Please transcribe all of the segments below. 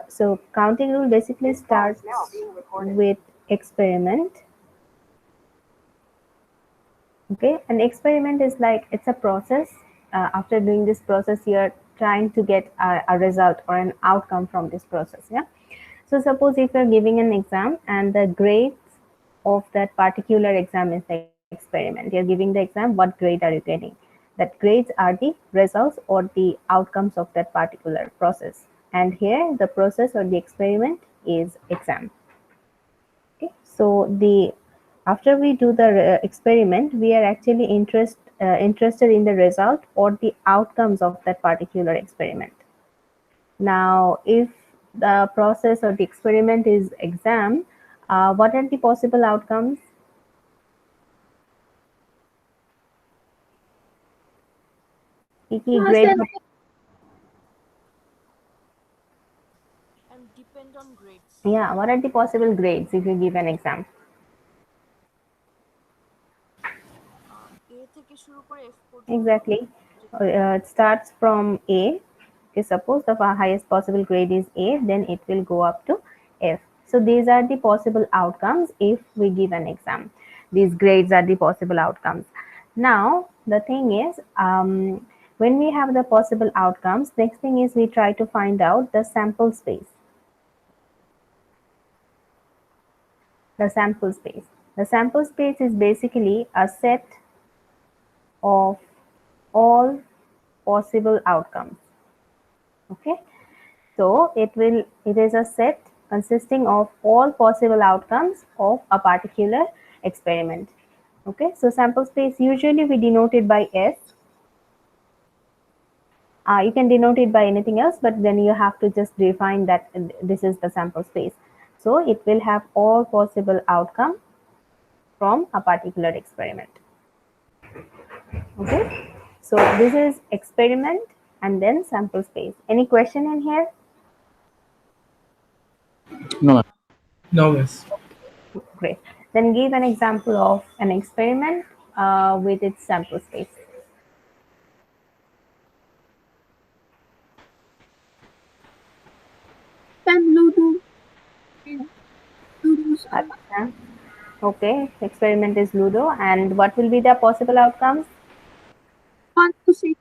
So counting rule basically starts with experiment. Okay, an experiment is like it's a process. After doing this process, you're trying to get a result or an outcome from this process. Yeah. So suppose if you're giving an exam and the grades of that particular exam is the experiment. You're giving the exam, what grade are you getting? That grades are the results or the outcomes of that particular process. And here the process or the experiment is exam. Okay. So the after we do the experiment, we are actually interested in the result or the outcomes of that particular experiment. Now, if the process or the experiment is exam, what are the possible outcomes? Grade. And depend on grades. Yeah, what are the possible grades if you give an exam? A থেকে শুরু করে F পর্যন্ত Exactly. It starts from A. Okay, suppose the highest possible grade is A, then it will go up to F. So these are the possible outcomes if we give an exam. These grades are the possible outcomes. Now, the thing is, when we have the possible outcomes, next thing is we try to find out the sample space. The sample space. The sample space is basically a set of all possible outcomes. Okay, so it is a set consisting of all possible outcomes of a particular experiment. Okay, so sample space usually we denote it by S. You can denote it by anything else, but then you have to just define that this is the sample space. So it will have all possible outcome from a particular experiment. Okay, so this is experiment and then sample space. Any question in here? No. No, miss. Great. Then give an example of an experiment with its sample space. Okay, experiment is Ludo, and what will be the possible outcomes? 1 to 6.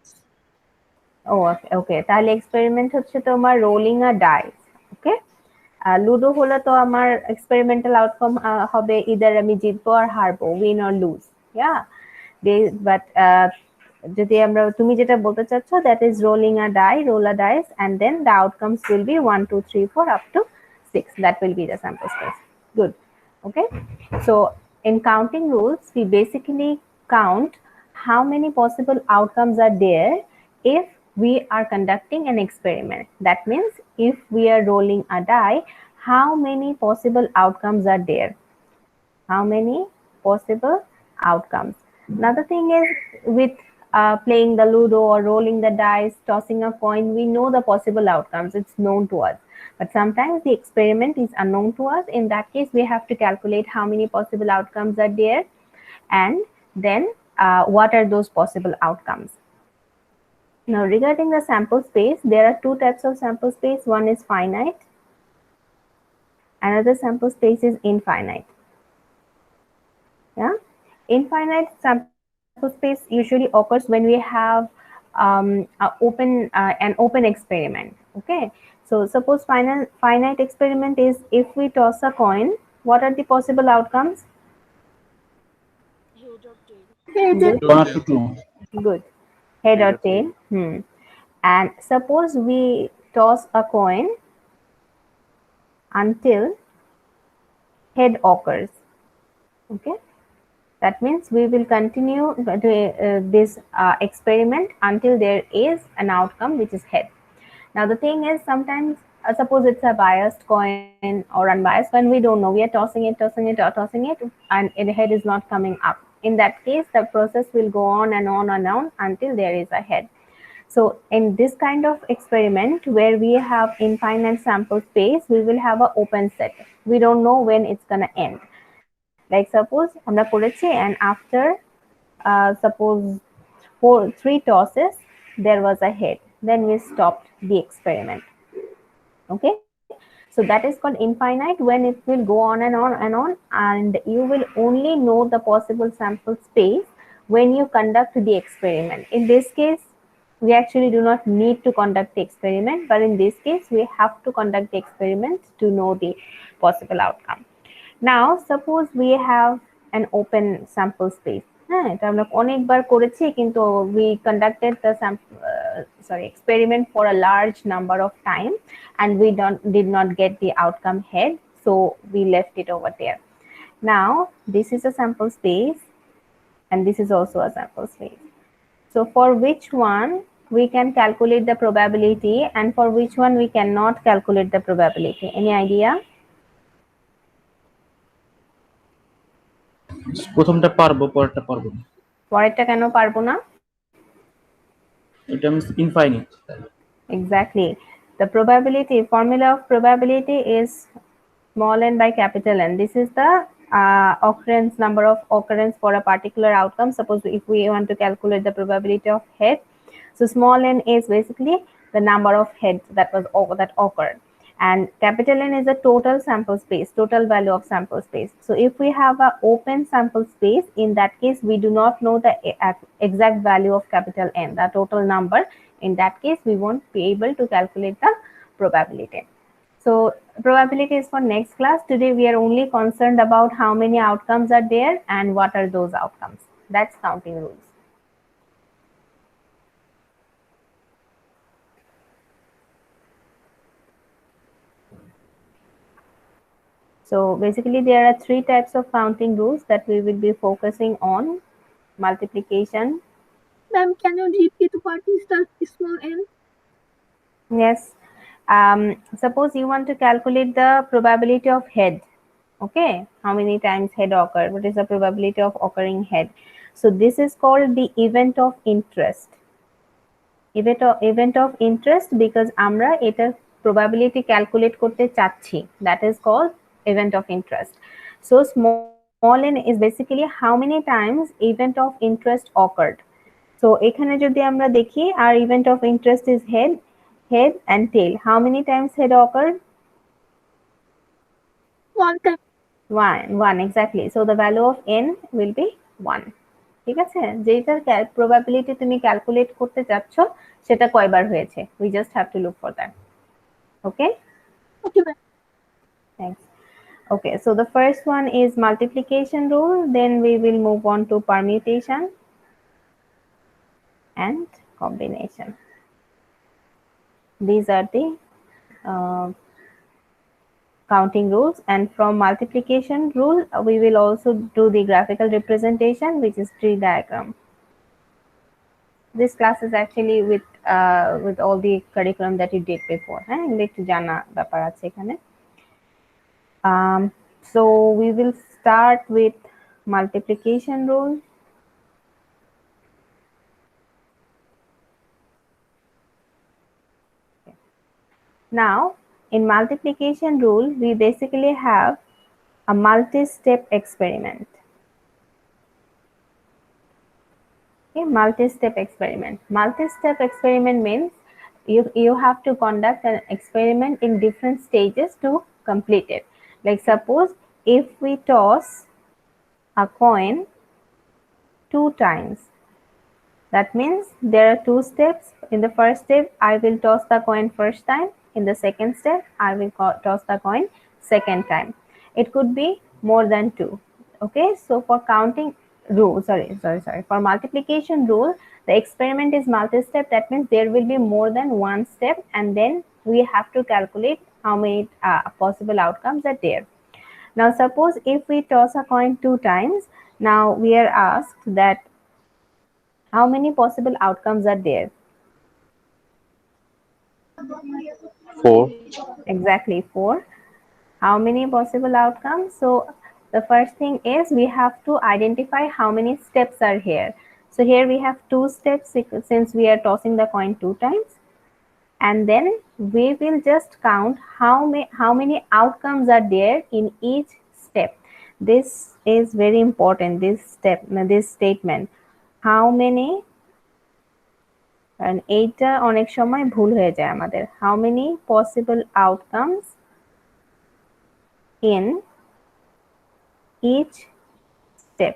ও ওকে, তাহলে experiment হচ্ছে তোমার rolling a dice. Okay, ludo হলে তো আমার experimental outcome হবে either আমি জিতবো আর হারবো, win or lose. Yeah, but যদি আমরা তুমি যেটা বলতে চাচ্ছ, that is rolling a die, roll a dice, and then the outcomes will be 1 2 3 4 up to 6. That will be the sample space. Good. Okay, so in counting rules, we basically count how many possible outcomes are there if we are conducting an experiment. That means if we are rolling a die, how many possible outcomes are there? How many possible outcomes? Another thing is with playing the Ludo or rolling the dice, tossing a coin, we know the possible outcomes. It's known to us. But sometimes the experiment is unknown to us. In that case, we have to calculate how many possible outcomes are there and then what are those possible outcomes. Now, regarding the sample space, there are two types of sample space. One is finite. Another sample space is infinite. Yeah, infinite sample space usually occurs when we have an open experiment. Okay, so suppose finite experiment is if we toss a coin, what are the possible outcomes? Head or tail. Good. 1 up to 2. Good. Head or tail. And suppose we toss a coin until head occurs. Okay, that means we will continue this experiment until there is an outcome which is head. Now the thing is, sometimes suppose it's a biased coin or unbiased coin, we don't know, we are tossing it and the head is not coming up. In that case, the process will go on and on and on until there is a head. So in this kind of experiment where we have infinite sample space, we will have an open set. We don't know when it's gonna end. Like suppose আমরা করেছি and after suppose 3 tosses there was a head, then we stopped the experiment. Okay, so that is called infinite when it will go on and on and on, and you will only know the possible sample space when you conduct the experiment. In this case, we actually do not need to conduct the experiment, but in this case, we have to conduct the experiment to know the possible outcome. Now, suppose we have an open sample space. হ্যাঁ, এটা আমরা অনেকবার করেছি, কিন্তু we conducted the experiment for a large number of time, and we did not get the outcome head, so we left it over there. Now, this is a sample space, and this is also a sample space. So for which one we can calculate the probability, and for which one we cannot calculate the probability? Any idea? প্রথমটা পারবো, পরেরটা পারবো না। পরেরটা কেন পারবো না? এটা means infinite. Exactly. The probability formula of probability is small n by capital N. This is the occurrence, number of occurrence for a particular outcome. Suppose if we want to calculate the probability of head, so small n is basically the number of heads that occurred, and capital N is the total sample space, total value of sample space. So if we have an open sample space, in that case we do not know the exact value of capital N, the total number. In that case, we won't be able to calculate the probability. So probability is for next class. Today we are only concerned about how many outcomes are there and what are those outcomes. That's counting rules. So basically there are three types of counting rules that we will be focusing on: multiplication. Ma'am, can you repeat what is the small n? Yes. Suppose you want to calculate the probability of head. Okay, how many times head occur? What is the probability of occurring head? So this is called the event of interest. Event of interest, because আমরা এটার probability calculate করতে চাচ্ছি, that is called event of interest. So small n is basically how many times event of interest occurred. So এখানে যদি আমরা দেখি, our event of interest is head and tail. How many times head occurred? One time. One, exactly. So the value of n will be 1. ঠিক আছে, যেটার probability তুমি calculate করতে চাচ্ছ সেটা কয়বার হয়েছে, we just have to look for that. Okay? Okay, ma'am. Thanks. Okay, so the first one is multiplication rule, then we will move on to permutation and combination. These are the counting rules, and from multiplication rule we will also do the graphical representation, which is tree diagram. This class is actually with all the curriculum that you did before. একটু জানা ব্যাপার আছে এখানে. So we will start with multiplication rule. Now, in multiplication rule, we basically have a multi-step experiment. Okay, multi-step experiment. Multi-step experiment means you have to conduct an experiment in different stages to complete it. Like suppose if we toss a coin 2 times, that means there are 2 steps. In the first step, I will toss the coin first time. In the second step, I will toss the coin second time. It could be more than 2. Okay, so for counting rule, for multiplication rule, the experiment is multi-step. That means there will be more than 1 step, and then we have to calculate how many possible outcomes are there. Now, suppose if we toss a coin 2 times, now we are asked that how many possible outcomes are there? 4. Exactly, 4. How many possible outcomes? So the first thing is we have to identify how many steps are here. So here we have 2 steps since we are tossing the coin 2 times, and then we will just count how many outcomes are there in each step. This is very important, this statement. How many কারণ এইটা অনেক সময় ভুল হয়ে যায় আমাদের। How many possible outcomes in each step?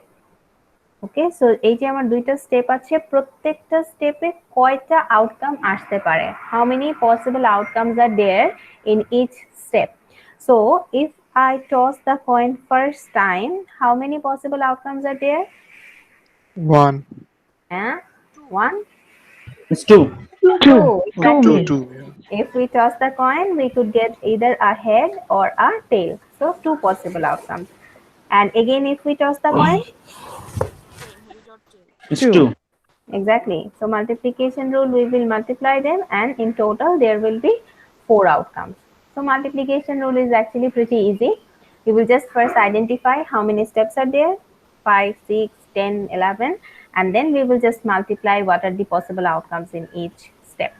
Okay, so এই যে আমার দুইটা স্টেপ আছে, প্রত্যেকটা স্টেপে কয়টা আউটকাম আসতে পারে, how many possible outcomes are there in each step. So if I toss the coin first time, how many possible outcomes are there? 1, One, It's 2. two, two, exactly. two. Yeah. If we toss the coin, we could get either a head or a tail. So two possible outcomes. And again, if we toss the coin, Same, head or tail. It's 2. exactly. So multiplication rule, we will multiply them, and in total there will be 4 outcomes. So multiplication rule is actually pretty easy. You will just first identify how many steps are there, 5, 6, 10, 11, and then we will just multiply what are the possible outcomes in each step.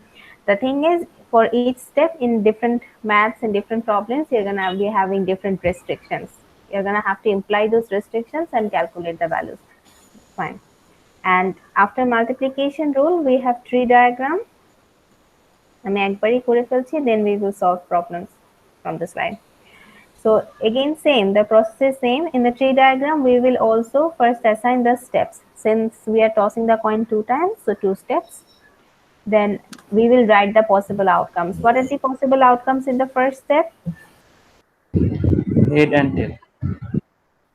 The thing is, for each step in different maths and different problems, you're gonna be having different restrictions. You're gonna have to imply those restrictions and calculate the values. Fine. And after multiplication rule, we have tree diagram. আমি একবারই করে ফেলছি, then we will solve problems from the slide. So again, same, the process is same. In the tree diagram, we will also first assign the steps. Since we are tossing the coin 2 times, so 2 steps. Then we will write the possible outcomes. What are the possible outcomes in the first step? Head and tail.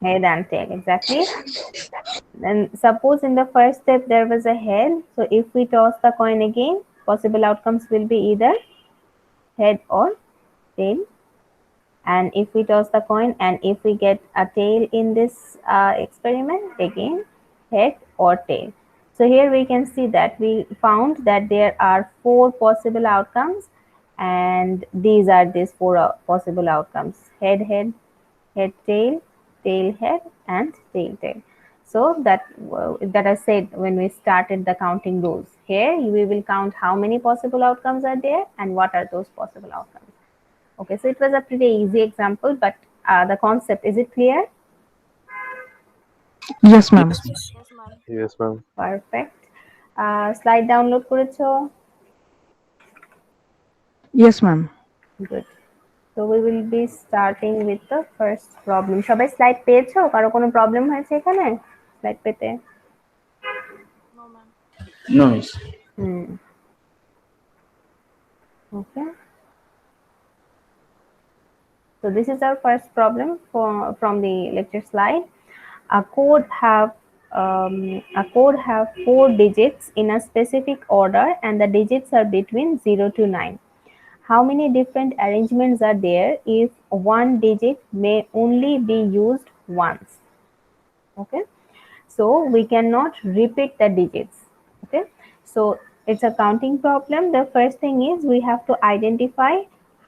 Head and tail, exactly. Then suppose in the first step there was a head, so if we toss the coin again, possible outcomes will be either head or tail. And if we toss the coin and if we get a tail in this experiment, again head or tail. So here we can see that we found that there are 4 possible outcomes, and these are these 4 possible outcomes: head head, head tail, tail head, and tail tail. So that I said when we started the counting rules. Here we will count how many possible outcomes are there and what are those possible outcomes. Okay, so it was a pretty easy example, but the concept, is it clear? Yes, ma'am. Yes, miss. Yes, ma'am. Yes, ma'am. Perfect. Slide download করেছো? Yes, ma'am. Good. So we will be starting with the first problem. সবাই slide পেয়েছো? কারো কোনো problem হয়েছে এখানে slide পেতে? No, ma'am. No, miss. Okay. So this is our first problem from the lecture slide. A code have 4 digits in a specific order, and the digits are between 0 to 9. How many different arrangements are there if one digit may only be used once? Okay, so we cannot repeat the digits. Okay, so it's a counting problem. The first thing is we have to identify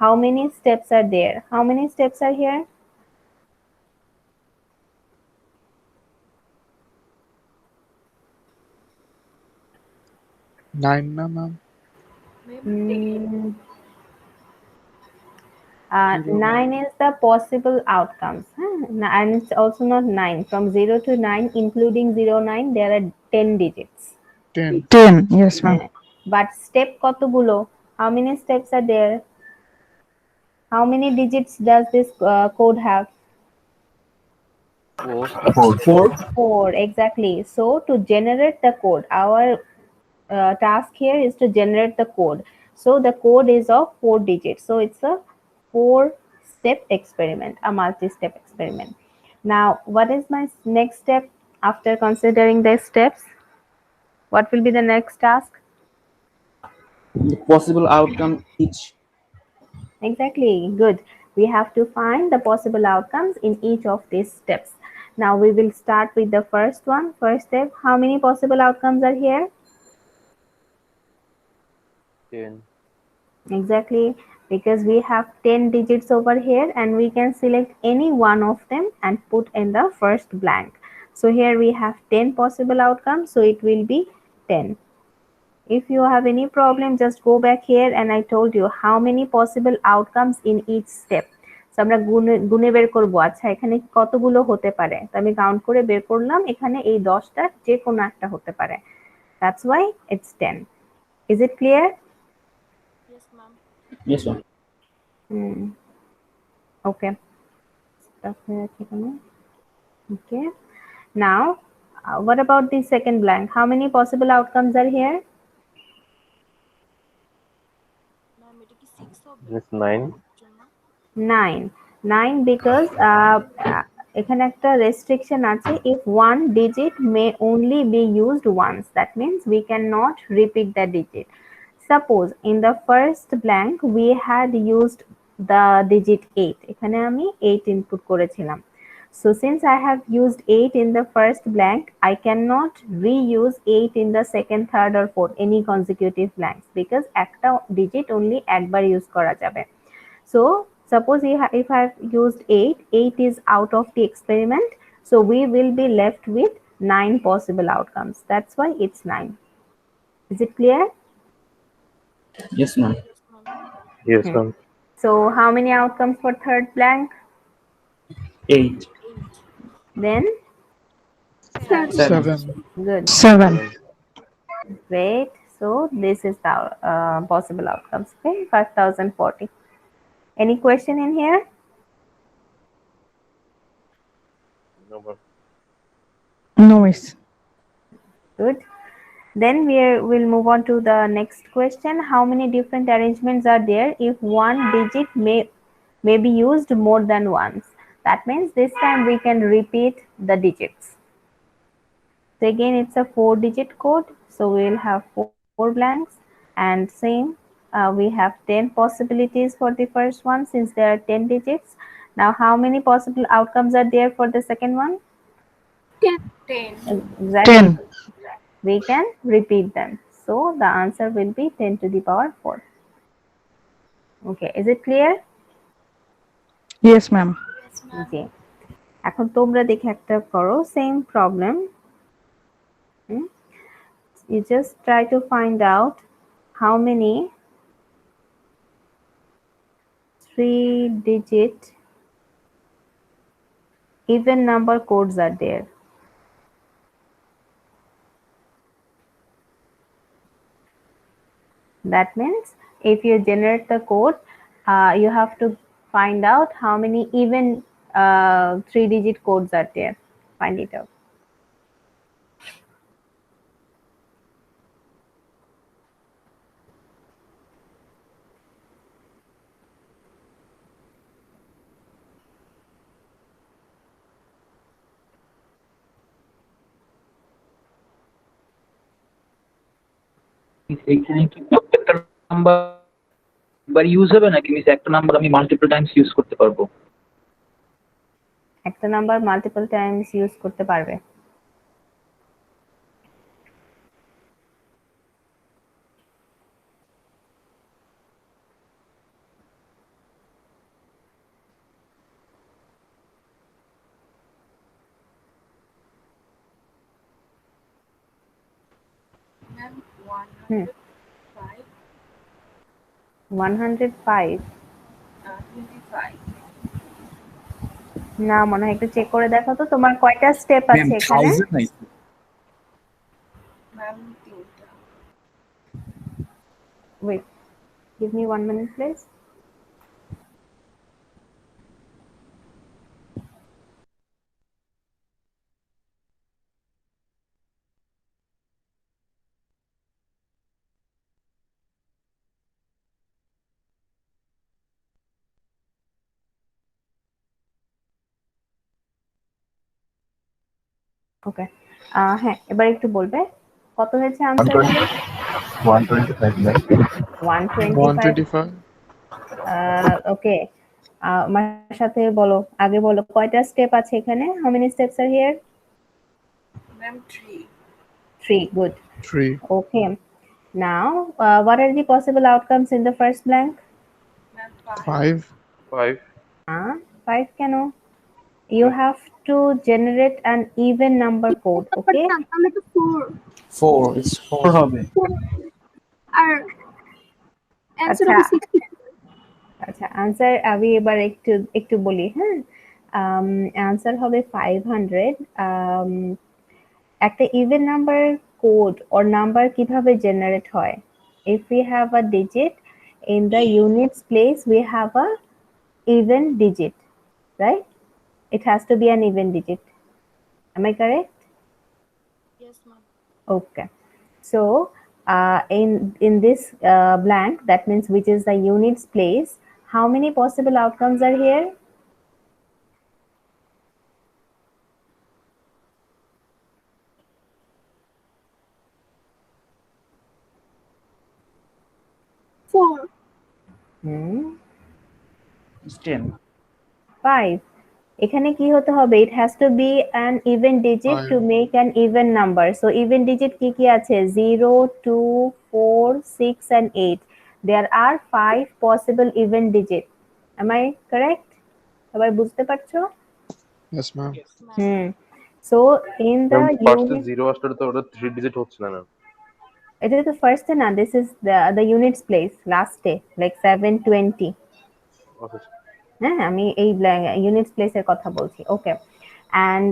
how many steps are there. How many steps are here? 9 na, ma'am. Mm, 9 is the possible outcomes, and it's also not 9. From 0 to 9, including 0, 9, there are 10 digits. 10. 10. Yes, ma'am. But step কতগুলো? How many steps are there? How many digits does this code have? 4. 4, exactly. So to generate the code, our task here is to generate the code. So the code is of 4 digits. So it's a 4-step experiment, a multi-step experiment. Now, what is my next step after considering the steps? What will be the next task? The possible outcome each. Exactly, good. We have to find the possible outcomes in each of these steps. Now we will start with the first one, first step. How many possible outcomes are here? 10. Exactly, because we have 10 digits over here, and we can select any one of them and put in the first blank. So here we have 10 possible outcomes, so it will be 10. If you have any problem, just go back here, and I told you how many possible outcomes in each step. So আমরা গুনে বের করব, আচ্ছা এখানে কতগুলো হতে পারে। তো আমি কাউন্ট করে বের করলাম, এখানে এই 10টা যে কোনো একটা হতে পারে। That's why it's 10. Is it clear? Yes, ma'am. Yes, ma'am. Okay. Okay. Now, what about the second blank? How many possible outcomes are here? Ma'am এটা কি 6 হবে Just 9. জন্য 9 because এখানে একটা restriction আছে, if one digit may only be used once, that means we cannot repeat the digit. Suppose in the first blank we had used the digit 8, এখানে আমি 8 input করেছিলাম. So since I have used 8 in the first blank, I cannot reuse 8 in the second, third or fourth, any consecutive blanks, because একটা digit only একবার use করা যাবে. So suppose if I have used 8, 8 is out of the experiment. So we will be left with 9 possible outcomes. That's why it's 9. Is it clear? Yes, ma'am. yes ma'am Yes, ma'am. So how many outcomes for third blank? 8. 8 Then 7. 7. 7. good, 7. great. So this is the possible outcomes. Okay, 5040. Any question in here? No, ma'am. No, miss. Good. Then we'll move on to the next question. How many different arrangements are there if one digit may be used more than once? That means this time we can repeat the digits. So again, it's a 4-digit code. So we will have 4 blanks, and same, we have 10 possibilities for the first one since there are 10 digits. Now, how many possible outcomes are there for the second one? 10. Exactly. 10. We can repeat them. So the answer will be 10 to the power 4. Okay, is it clear? Yes, ma'am. yes ma'am জি। এখন তোমরা দেখে একটা করো same problem. You just try to find out how many 3-digit even number codes are there. That means if you generate the code, you have to find out how many even 3-digit codes are there. Find it out. এখানে কি প্রত্যেকটা number use হবে নাকি miss একটা number আমি multiple Times use করতে পারবো? একটা নাম্বার মাল্টিপল টাইমস ইউজ করতে পারবে। ম্যাম 105 105 25 না, মনে হয় একটু চেক করে দেখো তো তোমার কয়টা স্টেপ আছে এখানে। ম্যাম 3টা Wait, give me 1 minute please. ওকে, হ্যাঁ এবার একটু বলবে কত হয়েছে আনসার? 125 lakh. 125। 125. ওকে, আমার সাথে বলো, আগে বলো কয়টা স্টেপ আছে এখানে? How many steps are here? Ma'am 3 3. Good. 3. Okay. Now, what are the possible outcomes in the first blank? Ma'am 5. 5. 5 কেন? You have to generate an even number code, okay? তাহলে তো 4 4. It's 4 হবে। আর অ্যানসার আচ্ছা। হবে 60। আচ্ছা, answer আমি এবার একটু বলি, হ্যাঁ। আনসার হবে 500। একটা ইভেন নাম্বার কোড ওর নাম্বার কিভাবে জেনারেট হয় If we have a digit in the units place, we have a even digit, right? It has to be an even digit. Am I correct? Yes, ma'am. Okay. So in this blank, that means which is the units place, how many possible outcomes are here? Four. It's 10. 5. এখানে কি হতে হবে? It has to be an even digit to make an even number. So even digit কি কি আছে? 0, 2, 4, 6 and 8. There are 5 possible even digits. Am I correct? সবাই বুঝতে পারছো? Yes, ma'am. Yes, ma'am. So in the ma'am ফার্স্টে unit, 0 আসলে তো ওটা 3 ডিজিট হচ্ছে না ম্যাম। এটা তো ফার্স্টে না, this is the units place লাস্টে, like 720. আচ্ছা হ্যাঁ, আমি এই ইউনিটস প্লেসের কথা বলছি। ওকে, and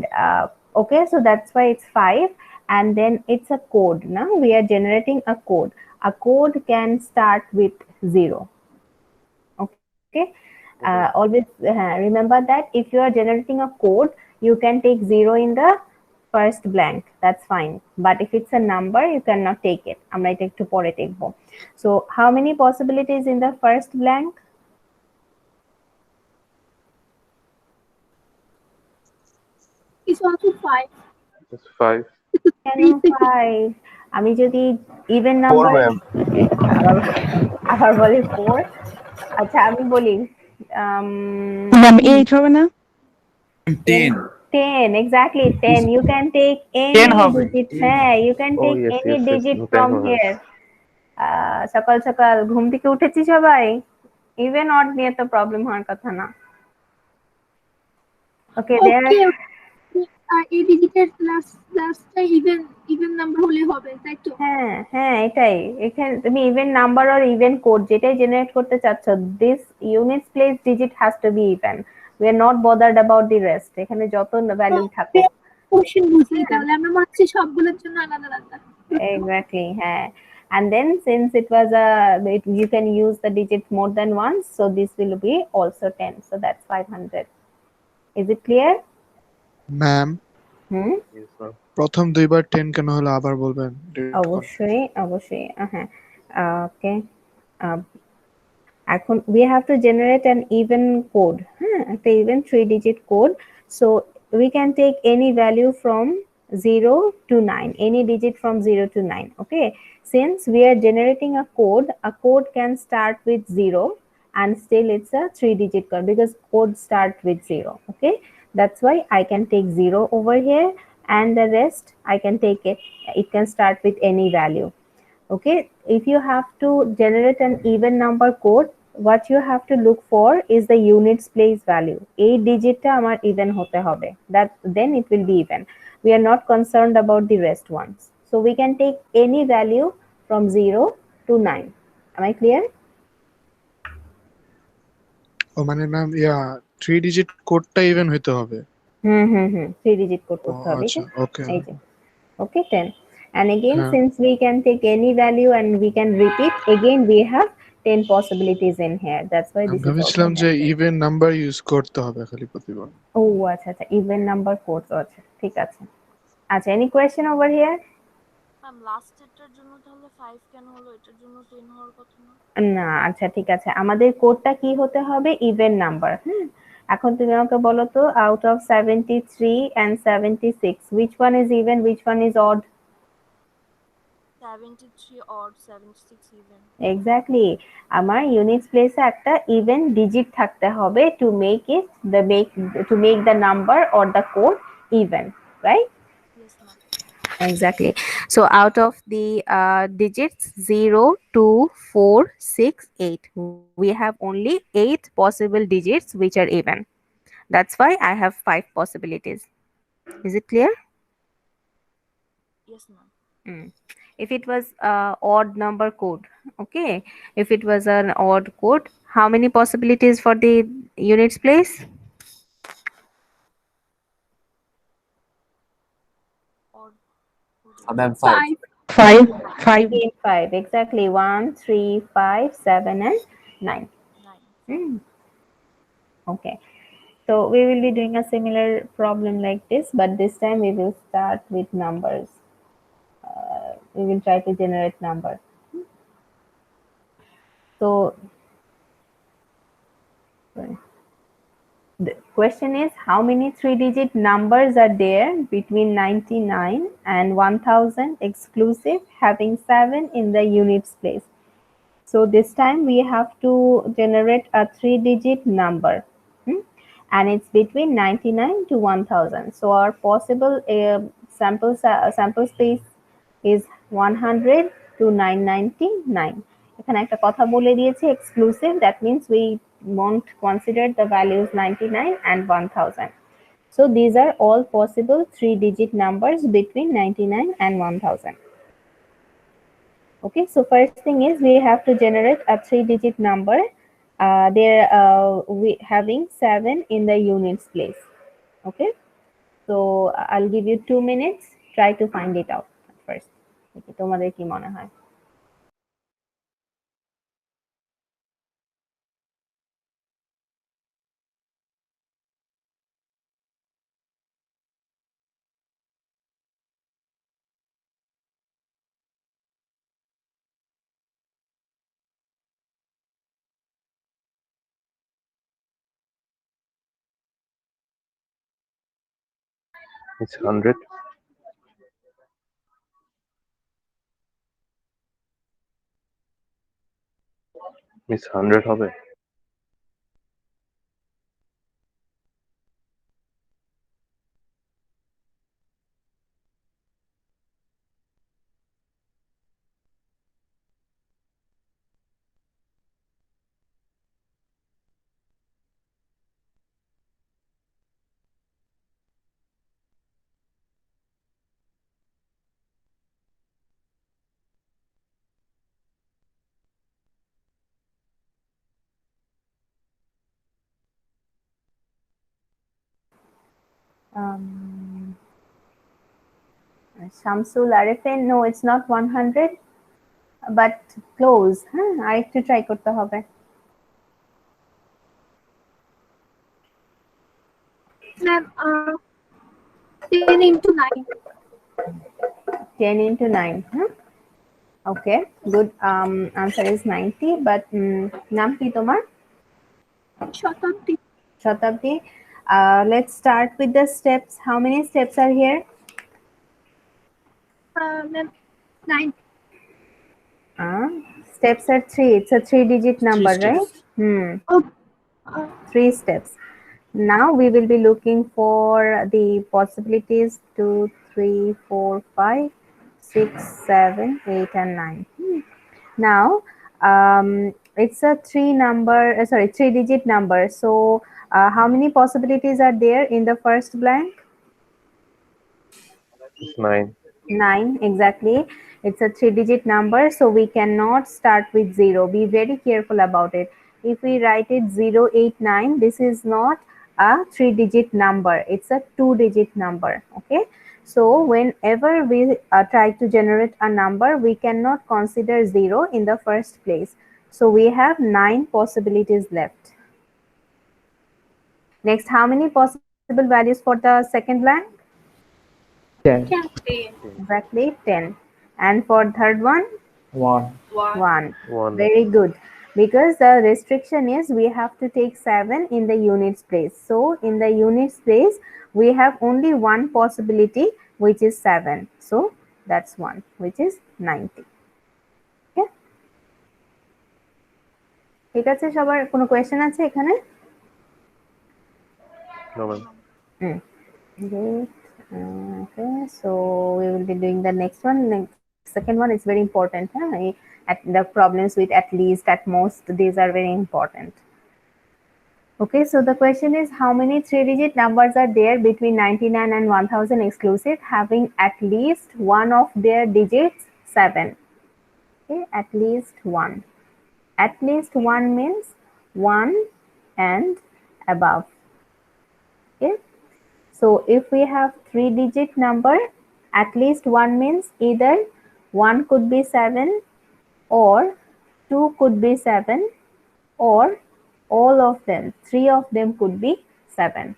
okay, so that's why it's 5, and then it's a code. Now we are generating a code. A code can start with 0. Okay, always remember that if you are generating a code, you can take 0 in the first blank, that's fine, but if it's a number you cannot take it. আমরা এটা একটু পরে দেখব. So how many possibilities in the first blank? It's also 5. It's 5. কেন 5? আমি যদি even number, আবার বলি 4। আচ্ছা আমি বলি Ma'am, 8 হবে না? 10, exactly 10. You can take any 10 হবে। digit. হ্যাঁ, you can Oh, take yes, any yes, yes. digit 10 from হবে। here. সকাল সকাল ঘুম থেকে উঠেছি সবাই, ইভেন অড নিয়ে তো প্রবলেম হওয়ার কথা না। ওকে, ওকে, এই ডিজিটের লাস্টটা ইভেন নাম্বার হলে হবে, তাই তো? হ্যাঁ হ্যাঁ, এটাই। এখানে তুমি ইভেন নাম্বার আর ইভেন কোড যেটাই জেনারেট করতে চাচ্ছ, this units place digit has to B even. We are not bothered about the rest, এখানে যত ভ্যালু থাকুক। কোশ্চেন বুঝলি, তাহলে আমরা ভাবছি সবগুলোর জন্য আলাদা আলাদা। Exactly, হ্যাঁ। And then since it was you can use the digit more than once, so this will be also 10, so that's 500. Is it clear? Ma'am, Yes, ma'am. প্রথম দুইবার 10 কেন হলো আবার বলবেন? অবশ্যই অবশ্যই, হ্যাঁ। ওকে, এখন we have to generate an even code, হ্যাঁ, একটা even 3 digit code. So we can take any value from 0 to 9, any digit from 0 to 9. Okay, since we are generating a code can start with 0 and still it's a 3 digit code because code start with 0. Okay, that's why I can take 0 over here, and the rest I can take it can start with any value. Okay, if you have to generate an even number code, what you have to look for is the units place value. A digit ta amar even hote hobe, that then it will be even. We are not concerned about the rest ones, so we can take any value from 0 to 9. Am I clear? ও মানে ma'am 3 digit কোডটা even হইতে হবে। 3 digit code করতে হবে। আচ্ছা, ওকে। এই যে, okay, 10, and again হ্যাঁ। since we can take any value and we can repeat again, we have 10 possibilities in here, that's why this is also ভেবেছিলাম যে mentioned. ইভেন নাম্বার ইউজ করতে হবে খালি প্রতিবার। ও আচ্ছা আচ্ছা, ইভেন নাম্বার কোডস আছে, ঠিক আছে। আচ্ছা, any question over here? Ma'am লাস্টেরটার জন্য তাহলে 5 কেন হলো? এটার জন্য 10 হওয়ার কথা না? না, আচ্ছা ঠিক আছে, আমাদের কোডটা কি হতে হবে? Even number. হ্যাঁ, এখন তুমি আমাকে বলো তো, out of 73 and 76 which one is even, which one is odd? 73 odd, 76 even. Exactly, আমার ইউনিটস প্লেসে একটা ইভেন ডিজিট থাকতে হবে to make it to make the number or the code even, right? Yes, ma'am. Exactly. So out of the digits 0, 2, 4, 6, 8, we have only 8 possible digits which are even. That's why I have 5 possibilities. Is it clear? Yes, ma'am. If it was odd number code, okay, if it was an odd code, how many possibilities for the units place? Odd. Ma'am, 5. 5. Five. Five. 3 and 5. Exactly. 1, 3, 5, 7, and 9. 9. Hmm. Okay. So we will be doing a similar problem like this, but this time we will start with numbers. We will try to generate number. So the question is, how many 3-digit numbers are there between 99 and 1000 exclusive, having 7 in the units place? So this time we have to generate a 3-digit number, and it's between 99 to 1000. So our possible sample space is 100 to 999. এখানে একটা কথা বলে দিয়েছে exclusive, that means we won't consider the values 99 and 1000. So these are all possible 3-digit numbers between 99 and 1000. Okay, so first thing is we have to generate a 3-digit number. We having 7 in the units place. Okay, so I'll give you 2 minutes. Try to find it out first. Okay, তোমাদের কি মনে হয়? It's 100. It's 100 হবে। Shamsul Arifin, no, it's not 100, but close. আরেকটু try করতে হবে। Ma'am, 10 into 9. 10 into 9. Okay, good. Answer is 90, but নাম কি তোমার? Shatabdi. Shatabdi. Let's start with the steps. How many steps are here? Ma'am, 9. Steps are 3. It's a 3-digit number, right? Oh, 3 steps. Now we will be looking for the possibilities 2, 3, 4, 5, 6, 7, 8, and 9. Now it's a 3-digit number. So how many possibilities are there in the first blank? It's 9. 9, exactly. It's a 3-digit number, so we cannot start with 0. Be very careful about it. If we write it 089, this is not a 3-digit number, it's a 2-digit number. Okay, so whenever we try to generate a number, we cannot consider 0 in the first place. So we have 9 possibilities left. Next, how many possible values for the second blank? 10. Exactly, 10. And for third one? 1. 1. 1. Very good. Because the restriction is we have to take 7 in the units place. So in the units place, we have only one possibility, which is 7. So that's 1, which is 90. Okay? ঠিক আছে, সবার কোনো question আছে এখানে? No, ma'am. Great. Okay, so we will be doing the next one. Second one is very important. At the problems with at least, at most, these are very important. Okay, so the question is, how many 3-digit numbers are there between 99 and 1000 exclusive, having at least one of their digits 7? Okay, at least one. At least one means 1 and above. Okay, so if we have 3-digit number, at least one means either 1 could be 7, or 2 could be 7, or all of them, 3 of them could be 7.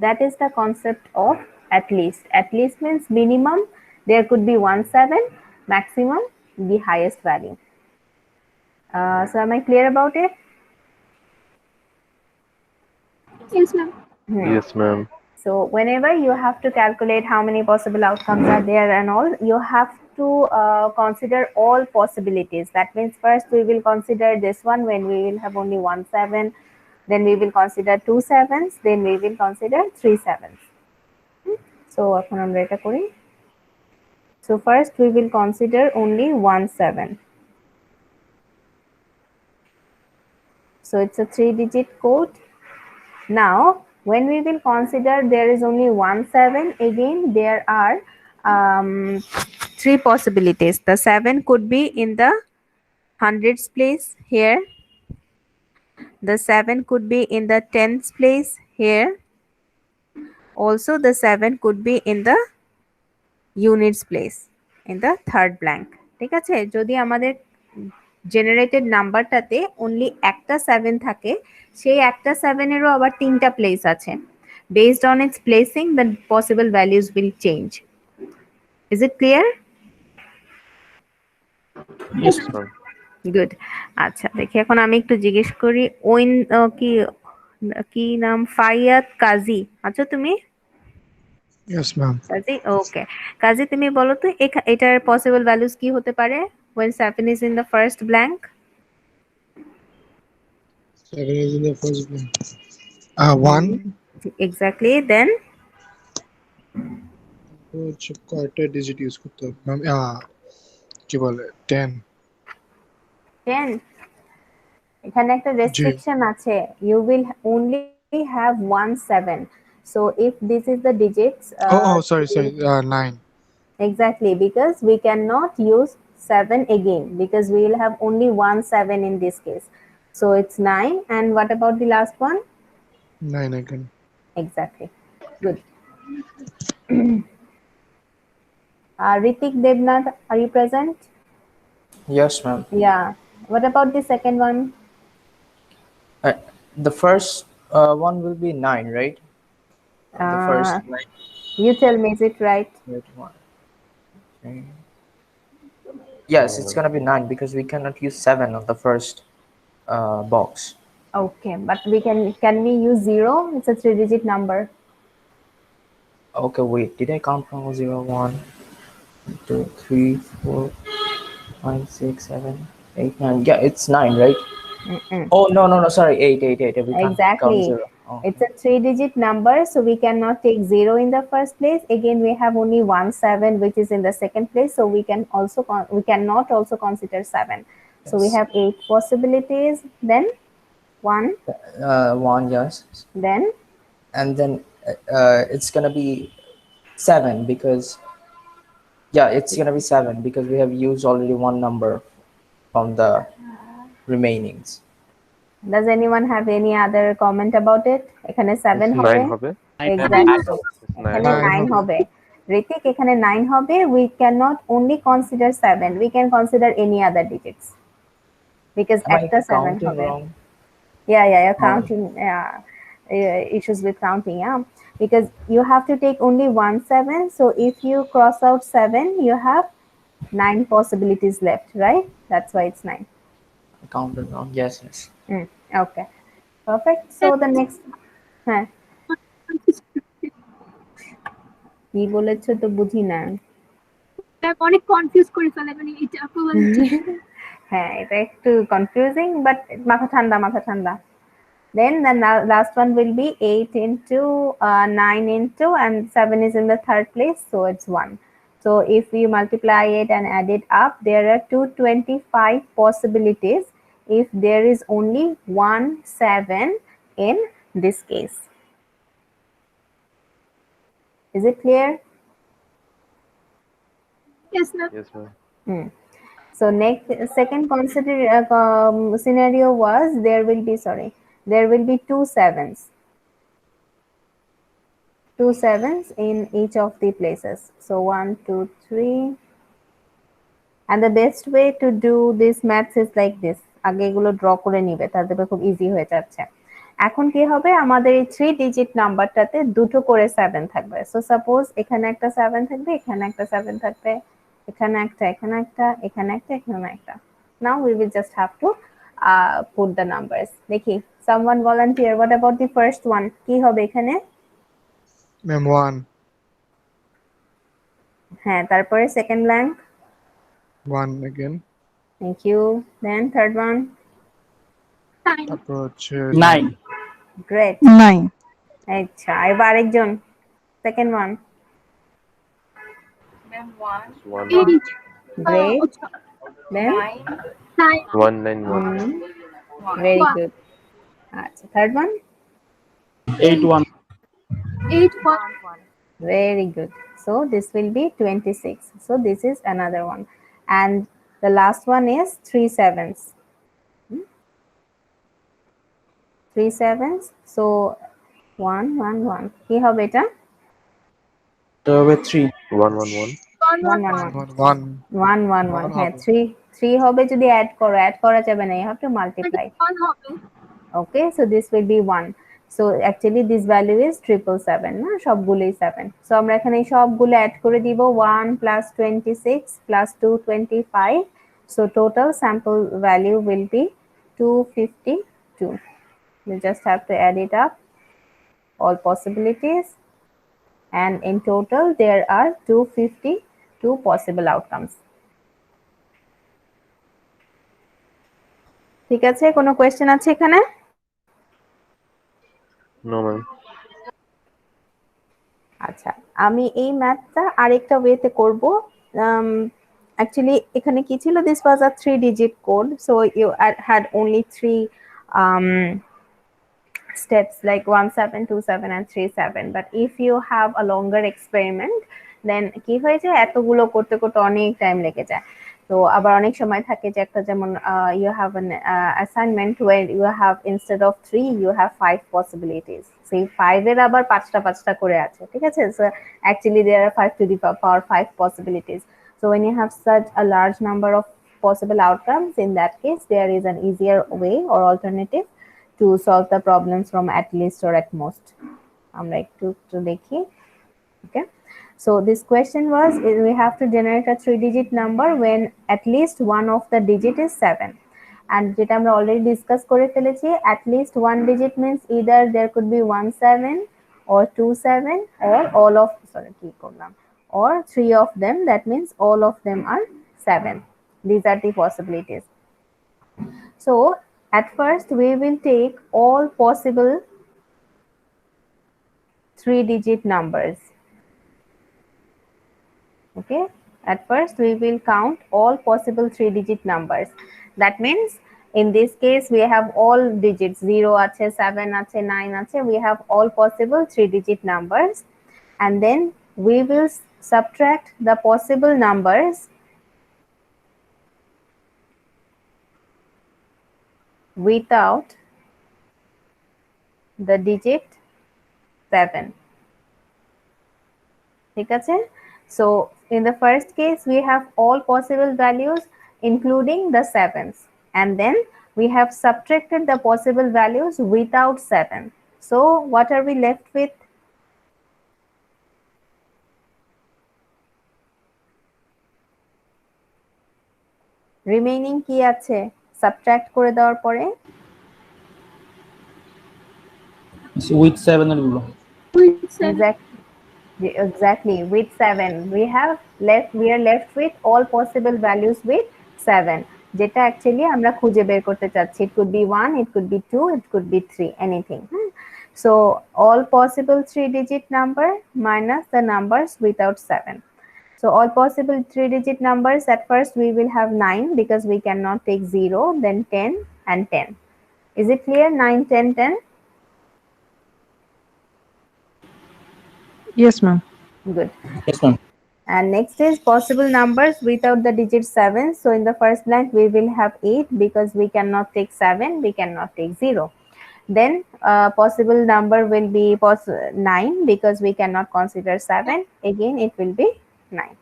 That is the concept of at least. At least means minimum there could be 1 7, maximum the highest value. So am I clear about it? Yes, ma'am. Yes, ma'am. So whenever you have to calculate how many possible outcomes are there and all, you have to consider all possibilities. That means first we will consider this one when we will have only 1 7, then we will consider 2 7s, then we will consider 3 7s. So এখন আমরা এটা করি. So first we will consider only 1 7. So it's a 3-digit code. Now, when we will consider there is only 1 7, again there are 3 possibilities. The 7 could be in the hundreds place here. The 7 could be in the tens place here. Also, the 7 could be in the units place in the third blank. ঠিক আছে, যদি আমাদের generated নাম্বারটাতে only একটা 7 থাকে, সেই একটা 7 এরও আবার 3টা প্লেস আছে। Based on its placing, the possible values will change. Is it clear? Yes, Yes, ma'am. Good. আচ্ছা দেখি এখন আমি একটু জিজ্ঞেস করি, ওইন কি নাম, ফাইয়াত কাজী আছো তুমি? Yes, ma'am. কাজী, ওকে। কাজী তুমি বলো তো এটার পসিবল ভ্যালুস কি হতে পারে when 7 is in the first blank? 7 is in the first blank. 1. Exactly. Then হচ্ছে কয়টা ডিজিট ইউজ করতে হবে ম্যাম? কি বলে 10? 10, এখানে একটা রেস্ট্রিকশন আছে, you will only have 1 7. So if this is the digits, sorry, 9. exactly, because we cannot use 7 again because we will have only 1 7 in this case. So it's 9. And what about the last one? 9 again. Exactly. Good. Ritik Devnath, are you present? Yes, ma'am. Yeah. What about the second one? The first one will be 9, right? The first line. You tell me, is it right? Wait, 1, 3. Yes, it's gonna be 9 because we cannot use 7 on the first box. Okay, but we can we use 0? It's a 3-digit number. Okay, wait. Did I count from 0, 1, 2, 3, 4, 5, 6, 7, 8, 9? Yeah, it's 9, right? Oh no, sorry, 8. We can't Exactly. count 0. Oh. It's a 3-digit number, so we cannot take 0 in the first place. Again, we have only 1 7, which is in the second place, so we cannot also consider 7. So we Yes. have 8 possibilities. Then 1, 1, yes, then and then it's gonna be 7 because it's gonna be 7 because we have used already one number from the remainings. does anyone have any other comment about it? এখানে 7 It's হবে। 9 হবে. Exactly. It's 9 এখানে হবে. 9 হবে। Ritik, এখানে 9 হবে। We cannot only consider 7. We can consider any other digits. Because Am I একটা 7 counting হবে। wrong? Yeah, you're counting. Issues with counting. Yeah, because you have to take only 1 7. So if you cross out 7, you have 9 possibilities left, right? That's why it's 9. I counted wrong. Yes. Okay, perfect. So the next, হ্যাঁ কি বলেছো তো বুঝি না। অনেক confuse করে ফেলে, মানে এটা হ্যাঁ, এটা একটু কনফিউজিং, বাট মাথা ঠান্ডা। Then the last one will be 8 into 9 into, and 7 is in the third place, so it's 1. So if we multiply it and add it up, there are 225 possibilities if there is only 1 7 in this case. Is it clear? yes, ma'am. Yes, ma'am. So second scenario was there will be 2 7s. 2 7s in each of the places. So 1 2 3 and the best way to do this maths is like this. আগে এগুলো draw করে নিবে, তাহলে খুব easy হয়ে যাচ্ছে। এখন কি হবে, আমাদের এই 3 ডিজিট নাম্বারটাতে দুটো করে 7 থাকবে। সো সাপোজ এখানে একটা 7 থাকবে, এখানে একটা 7 থাকবে, এখানে একটা, এখানে একটা, এখানে একটা, এখানে একটা। Now we will just have to put the numbers. দেখি, someone volunteer, what about the first one? কি হবে এখানে? ম্যাম 1 হ্যাঁ, তারপরে second blank. 1 again, Thank you. Then third one. তারপর হচ্ছে 9 Great. 9. আচ্ছা, এবার আরেকজন, second one. One. A digit. Great. Then 9. 191. very One. good. আচ্ছা, third one. 8 1 8 1. Very good. So this will be 26. So this is another one. And the last one is 3 sevens. 3 sevens. So 1 1 1. কি হবে এটা? তো হবে 3 1 1 1. 1 1 1. 1 1 1 1. হ্যাঁ, হবে। 3 হবে যদি অ্যাড করা যাবে না, you have to multiply. 1 হবে। Okay, so this will be 1. So actually this value is 777 না, সবগুলোই 7। So আমরা এখানে সবগুলো অ্যাড করে দিব, 1 plus 26 plus 2 25. So total sample value will be 252. You just have to add it up, all possibilities, and in total there are 252 possible outcomes. ঠিক আছে, কোনো কোয়েশ্চেন আছে এখানে? No, ma'am. আচ্ছা, আমি এই ম্যাথটা আরেকটা ওয়েতে করব। অ্যাকচুয়ালি এখানে কি ছিল, this was a 3 digit code, so you had only 3 steps like 1 7 2 7 and 3 7, but if you have a longer experiment then কি হয়ে যায়, এতগুলো করতে করতে অনেক টাইম লেগে যায়। তো আবার অনেক সময় থাকে যে একটা, যেমন you have an assignment where you have instead of 3 you have 5 possibilities, সেই 5 এর আবার 5টা করে আছে, ঠিক আছে? So actually there are 5 to the power 5 possibilities. So when you have such a large number of possible outcomes, in that case there is an easier way or alternative to solve the problems from at least or at most. আমরা একটু দেখি। Okay, so this question was, we have to generate a 3-digit number when at least one of the digit is 7, and যেটা আমরা already discuss করে ফেলেছি, at least one digit means either there could be 1 7 or 2 7 or all of, sorry কি করলাম, or 3 of them, that means all of them are 7. These are the possibilities. So at first we will take all possible 3-digit numbers. Okay, at first we will count all possible 3-digit numbers. That means in this case we have all digits, 0 আছে, 7 আছে, 9 আছে, we have all possible 3-digit numbers, and then we will subtract the possible numbers without the digit 7. ঠিক আছে? So in the first case we have all possible values including the 7s, and then we have subtracted the possible values without 7. So what are we left with? Remaining কি আছে subtract করে দেওয়ার পরে? with 7 এর গুলো। With 7. Exactly, with 7 we are left with all possible values with 7, যেটা actually আমরা খুঁজে বের করতে চাচ্ছি। It could be 1, it could be 2, it could be 3, anything. So all possible 3-digit number minus the numbers without 7. So all possible 3-digit numbers, at first we will have 9 because we cannot take 0, then 10 and 10. Is it clear? 9 10 10. Yes, ma'am. Good. Yes ma'am. And next is possible numbers without the digit 7. So in the first blank we will have 8 because we cannot take 7, we cannot take 0. Then possible number will be 9 because we cannot consider 7, again it will be 9.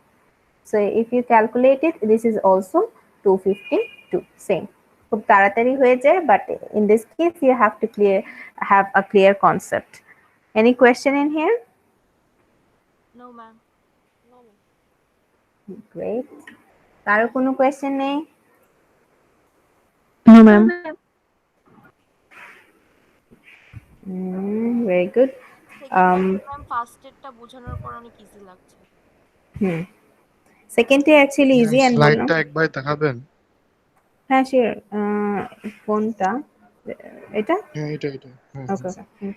So if you calculate it, this is also 252, same. খুব তাড়াতাড়ি হয়ে যায়, but in this case you have to have a clear concept. Any question in here? No, ma'am. Great. কারো কোনো question নেই? No, ma'am. Very good. Ma'am ফার্স্টেরটা বোঝানোর পর অনেক ইজি লাগছে। Secondly actually easy and বললাম। স্লাইডটা একবার দেখাবেন? হ্যাঁ শিওর। কোনটা? এটা? হ্যাঁ এটা হ্যাঁ okay okay.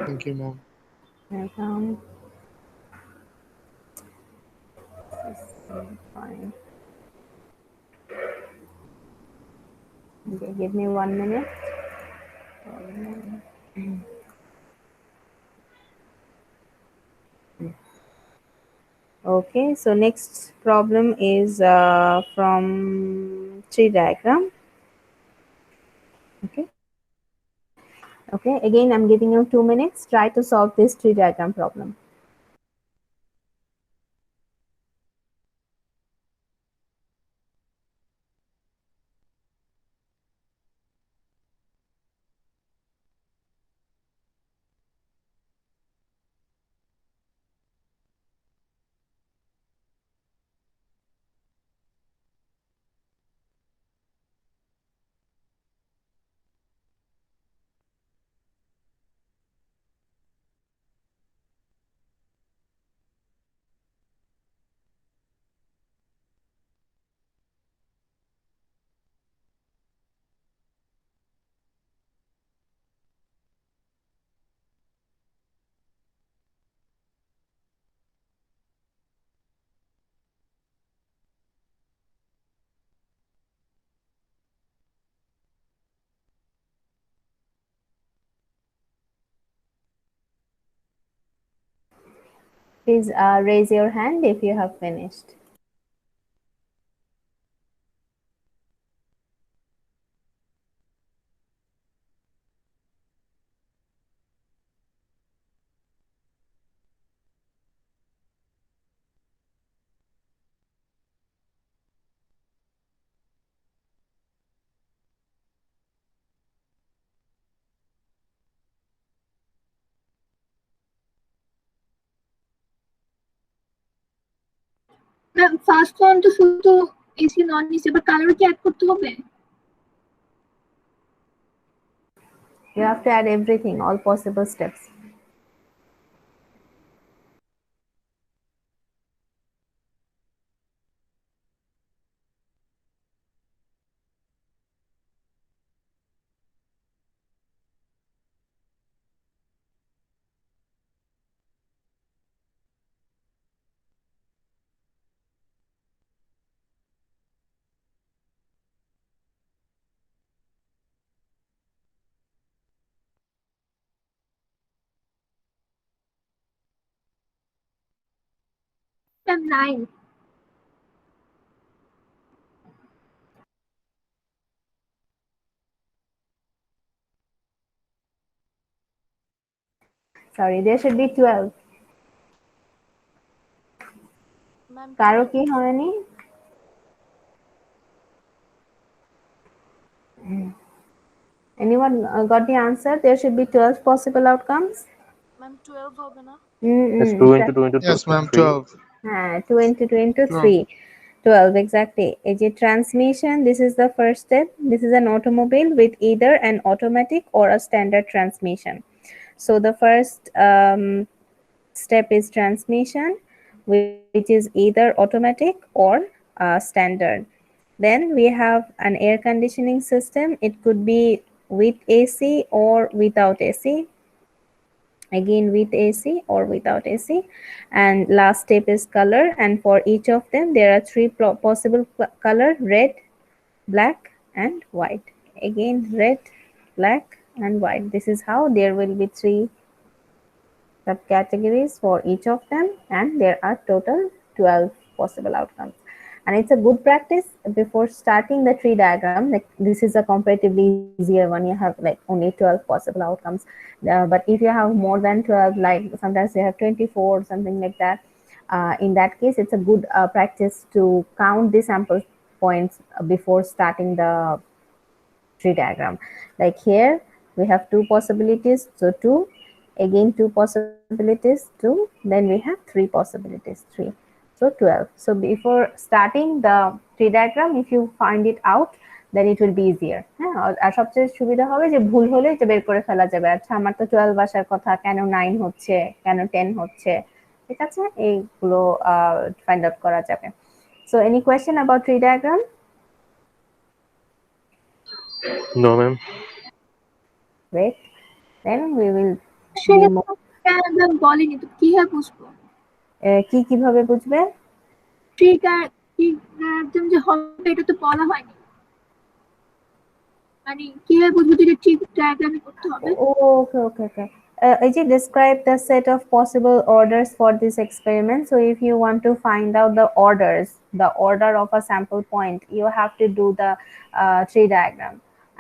Thank you ma'am. Welcome. Fine. Okay, give me 1 minute. Okay, so next problem is from tree diagram. Okay. Okay, again I'm giving you 2 minutes. Try to solve this tree diagram problem. Please raise your hand if you have finished. Ma'am first one তো শুধু AC non AC, এবার colour কি add করতে হবে? You have to add everything, all possible steps. Ma'am 9। Sorry, there should be 12. Ma'am কারো কি হয়নি? Anyone got the answer? There should be 12 possible outcomes. Ma'am 12 হবে না? It's 2 into 2 into 2. Yes ma'am, 3. 12. 2 into 2 into 3. 12, exactly. Is it transmission? This is the first step. This is an automobile with either an automatic or a standard transmission. So the first step is transmission, which is either automatic or standard. Then we have an air conditioning system. It could be with AC or without AC. Again, with AC or without AC. And last step is color. And for each of them, there are 3 possible color: red, black, and white. Again, red, black, and white. This is how there will be 3 subcategories for each of them, and there are total 12 possible outcomes. And it's a good practice before starting the tree diagram. Like, this is a comparatively easier one. You have like only 12 possible outcomes. But if you have more than 12, like sometimes you have 24 or something like that, in that case, it's a good practice to count the sample points before starting the tree diagram. Like here, we have two possibilities, so 2, again 2 possibilities, 2, then we have 3 possibilities, 3. So 12. So before starting the tree diagram, if you find it out, then it will be easier. হ্যাঁ, আর সবচেয়ে সুবিধা হবে যে ভুল হলে যে বের করে ফেলা যাবে, আচ্ছা আমার তো 12 আসার কথা, কেন 9 হচ্ছে, কেন 10 হচ্ছে, ঠিক আছে, এইগুলো ফাইন্ড আউট করা যাবে। So any question about tree diagram? No, ma'am. Great. Then we will সেটা be একদম বলেনি তো কিভাবে বুঝবো কিভাবে বুঝবে? ট্রি ডায়াগ্রাম যে হবে এটা তো বলা হয়নি, মানে কিভাবে বুঝবো যে ট্রি ডায়াগ্রামে করতে হবে? Okay. Describe the set of possible orders for this experiment. So if you want to find out the order of a sample point, you have to do the tree diagram.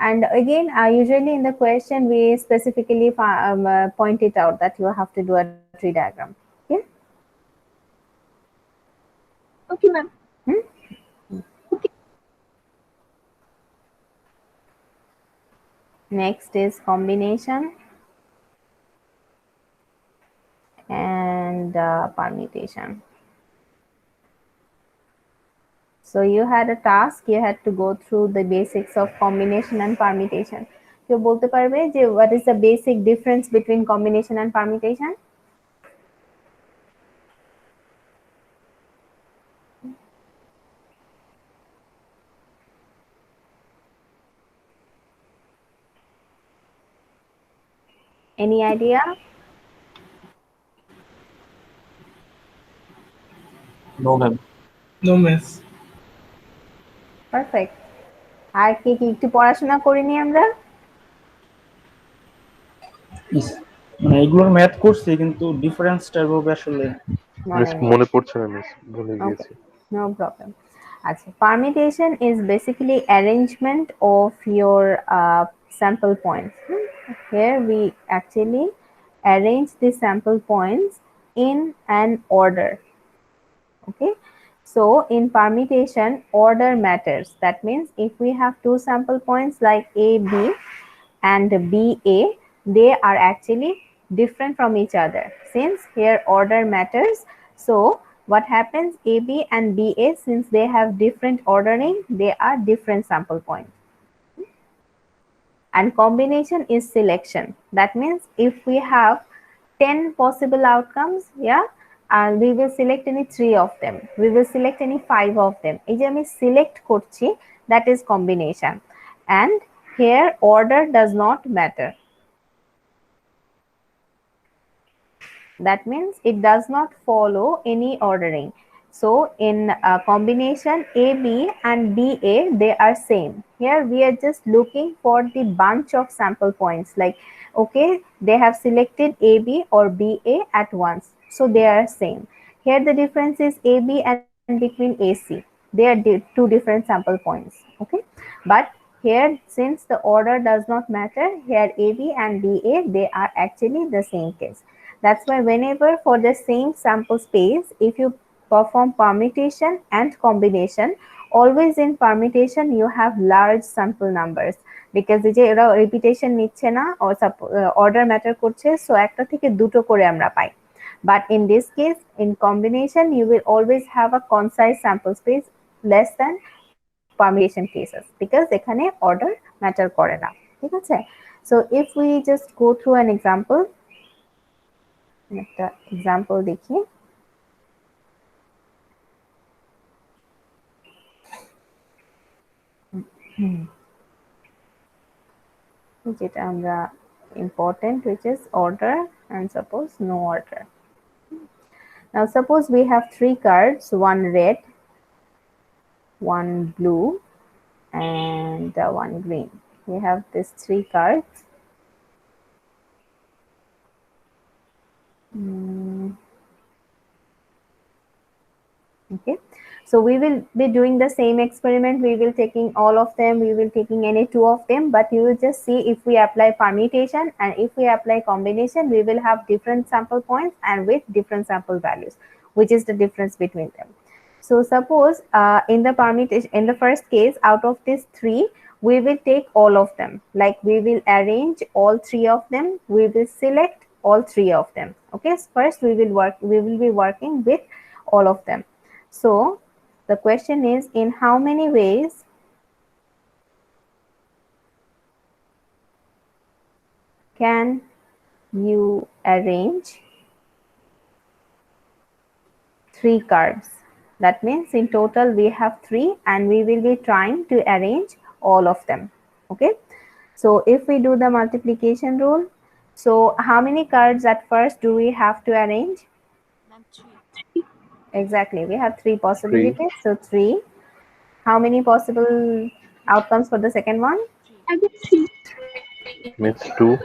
And again, usually in the question, we specifically point it out that you have to do a tree diagram. Okay? Okay, ma'am. Next is combination and permutation. So you had a task, you had to go through the basics of combination and permutation. কেউ বলতে পারবে যে what is the basic difference between combination and permutation? Any idea? No, ma'am. No, miss. Perfect. আর কি কি একটু পড়াশোনা করিনি আমরা? মানে এগুলোর ম্যাথ করছি কিন্তু ডিফারেন্সটা হবে আসলে মিস মনে পড়ছে না, মিস ভুলে গিয়েছি। No problem. Permutation is basically arrangement of your sample points. Here we actually arrange the sample points in an order. Okay, so in permutation, order matters. That means if we have two sample points like A, B and B, A, they are actually different from each other. Since here order matters, so what happens, AB and BA, since they have different ordering, they are different sample points. And combination is selection. That means if we have 10 possible outcomes, yeah, and we will select any 3 of them, we will select any 5 of them. এই যে আমি select করছি, that is combination. And here order does not matter. That means it does not follow any ordering. So in combination, AB and BA, they are same. Here we are just looking for the bunch of sample points, like, okay, they have selected AB or BA at once, so they are same. Here the difference is AB and between AC, they are two different sample points. Okay, but here, since the order does not matter, here AB and BA, they are actually the same case. That's why whenever for the same sample space, if you perform permutation and combination, always in permutation you have large sample numbers, because এই যে এরা repetition নিচ্ছে না, order matter করছে, so একটা থেকে দুটো করে আমরা পাই। But in this case, in combination, you will always have a concise sample space, less than permutation cases, because এখানে order matter করে না, ঠিক আছে? So if we just go through an example, একটা এক্সাম্পল দেখি। যেটা আমরা important, which is order, and suppose no order. Now suppose we have 3 cards, one red, one blue, and one green. We have these 3 cards. Okay, so we will be doing the same experiment. We will taking all of them, we will taking any two of them, but you will just see if we apply permutation and if we apply combination, we will have different sample points and with different sample values, which is the difference between them. So suppose in the permutation, in the first case, out of these three, we will take all of them, like we will arrange all three of them, we will select all three of them. Okay, so first we will be working with all of them. So the question is, in how many ways can you arrange three curves? That means in total we have three and we will be trying to arrange all of them. Okay, so if we do the multiplication rule, so how many curves at first do we have to arrange? Ma'am, 3. Exactly, we have three possibilities. So 3. How many possible outcomes for the second one? 3. I get 3. Miss 2.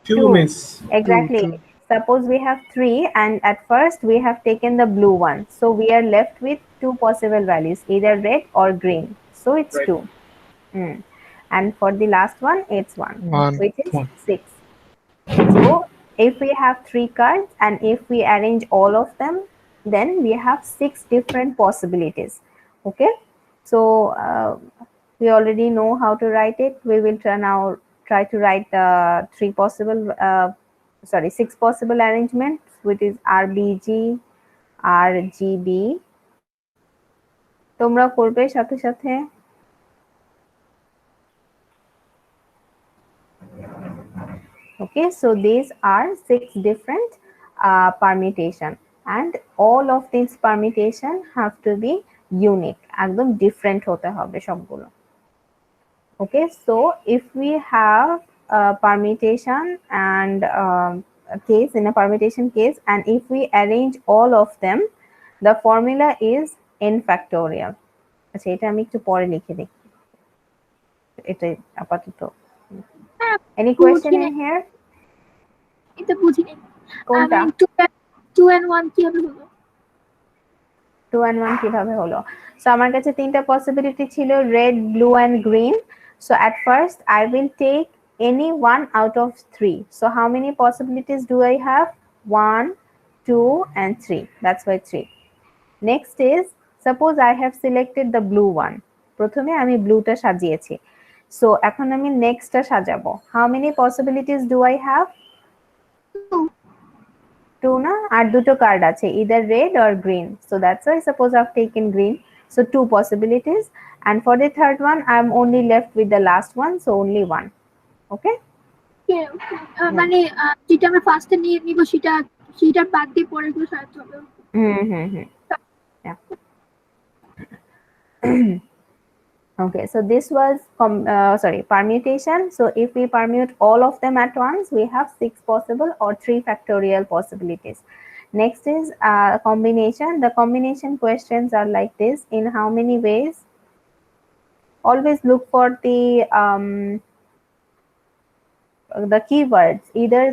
2 miss. Exactly. Two. Suppose we have 3 and at first we have taken the blue one. So we are left with two possible values, either red or green. So it's 2. And for the last one, it's 1, One. which is One. 6. So if we have 3 cards and if we arrange all of them, then we have 6 different possibilities. Okay, so we already know how to write it. We will now try to write the 6 possible arrangements, which is RBG, RGB. তোমরা করবে সাথে সাথে। Okay, so these are 6 different permutation, and all of these permutation have to be unique, একদম different হতে হবে সবগুলো। Okay, so if we have a permutation and a case, in a permutation case, and if we arrange all of them, the formula is n factorial. আচ্ছা, এটা আমি একটু পরে লিখে দিই, এটা আপাতত। Any question in here? এটা বুঝি নাই। কোনটা? 2 and 1 কিভাবে হলো? 2 and 1 কিভাবে হলো? So আমার কাছে তিনটা পসিবিলিটি ছিল, red, blue and green. So at first I will take any one out of 3. So how many possibilities do I have? 1, 2 and 3. That's why 3. Next is, suppose I have selected the blue one. প্রথমে আমি ব্লুটা সাজিয়েছি, so এখন আমি নেক্সটটা সাজাবো। How many possibilities do I have? 2 না, আর দুটো কার্ড আছে, either red or green. So that's why suppose I've taken green. So 2 possibilities, and for the third one I'm only left with the last one, so only 1. Okay, মানে যেটা আমরা ফার্স্টে নিয়ে নিব সেটা বাদ দিয়ে পরেরগুলো সাজাতে হবে। Yeah. Okay, so this was permutation. So if we permute all of them at once, we have 6 possible or 3 factorial possibilities. Next is combination. The combination questions are like this: in how many ways? Always look for the keywords. Either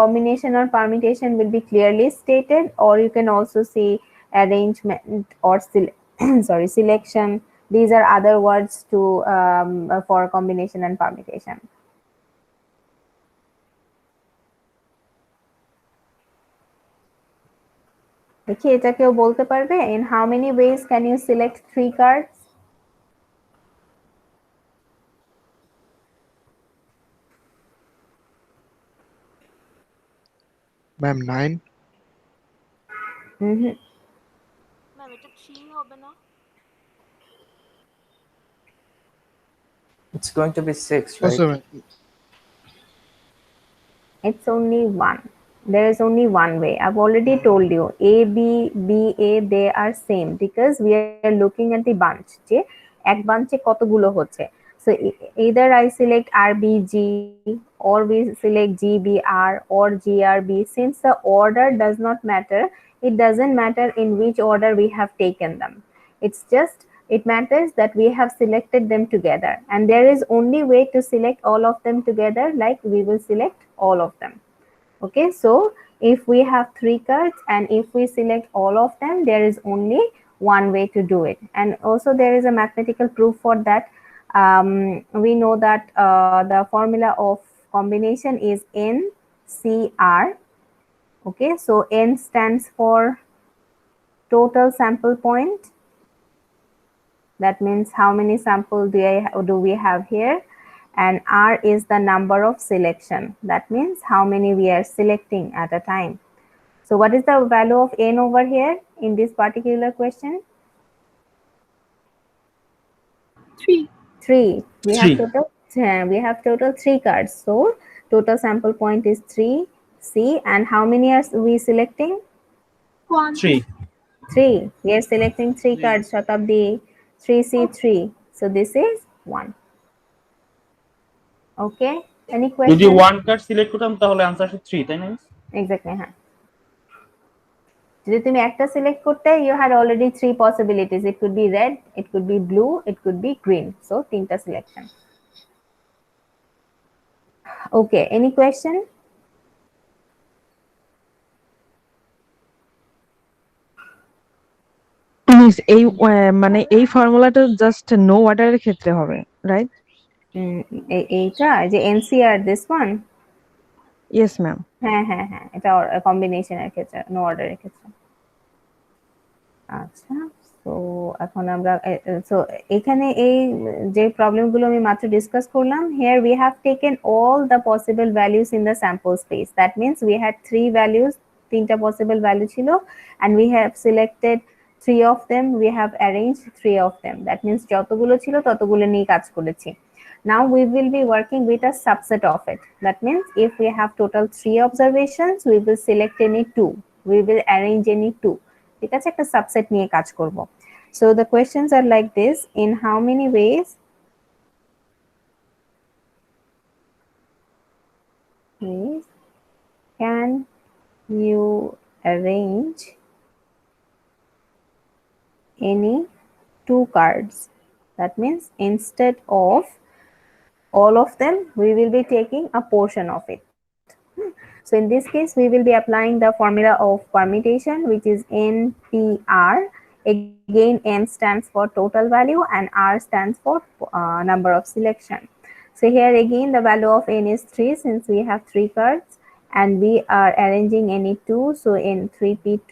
combination or permutation will be clearly stated, or you can also see arrangement or selection. These are other words to for combination and permutation. দেখি এটা কেউ বলতে পারবে? In how many ways can you select 3 cards? Ma'am, 9. Ma'am, এটা 3 হবে না? It's going to be 6, right? Also, ma'am. It's only 1. There is only one way. I've already told you, A, B, B, A, they are same because we are looking at the bunch. যে এক বাঞ্চে কতগুলো হচ্ছে। So either I select RBG or we select GBR or GRB. Since the order does not matter, it doesn't matter in which order we have taken them. It matters that we have selected them together, and there is only way to select all of them together, like we will select all of them. Okay, so if we have 3 cards and if we select all of them, there is only one way to do it. And also there is a mathematical proof for that. We know that the formula of combination is NCR. Okay, so N stands for total sample point. That means how many samples do we have here, and R is the number of selection. That means how many we are selecting at a time. So what is the value of N over here in this particular question? 3. 3. We have 3. total 3 cards. So total sample point is 3 C, and how many are we selecting? 1. 3. 3. We are selecting 3 cards. Shatabdi, 3C3. So this is 1. Okay. Any যদি question? 1 card select করতাম তাহলে answer 3 তাই না? Exactly, হ্যাঁ। যদি তুমি একটা select করতে, you had already 3 possibilities. It could be red, it could be blue, it could be green. So 3টা selection. Okay, any question? Miss এই মানে এই ফর্মুলাটা জাস্ট নো অর্ডারের ক্ষেত্রে হবে, রাইট? এইটা যে NCR this one? Yes ma'am. হ্যাঁ হ্যাঁ হ্যাঁ, এটা কম্বিনেশনের ক্ষেত্রে, নো অর্ডারের ক্ষেত্রে। আচ্ছা, সো এখন আমরা সো এখানে এই যে প্রবলেমগুলো আমি মাত্র ডিসকাস করলাম, here we have taken all the possible values in the sample space. That means we had 3 values, 3টা possible value ছিল, and we have selected 3 of them, we have arranged 3 of them. That means যতগুলো ছিল ততগুলো নিয়ে কাজ করেছি. Now we will be working with a subset of it. That means if we have total 3 observations, we will select any 2. We will arrange any 2. ঠিক আছে, একটা subset নিয়ে কাজ করব। So the questions are like this: in how many ways can you arrange any 2 cards? That means instead of all of them, we will be taking a portion of it. So in this case, we will be applying the formula of permutation, which is NPR. Again, N stands for total value and R stands for number of selection. So here again, the value of N is 3 since we have 3 cards and we are arranging any 2. So in 3P2,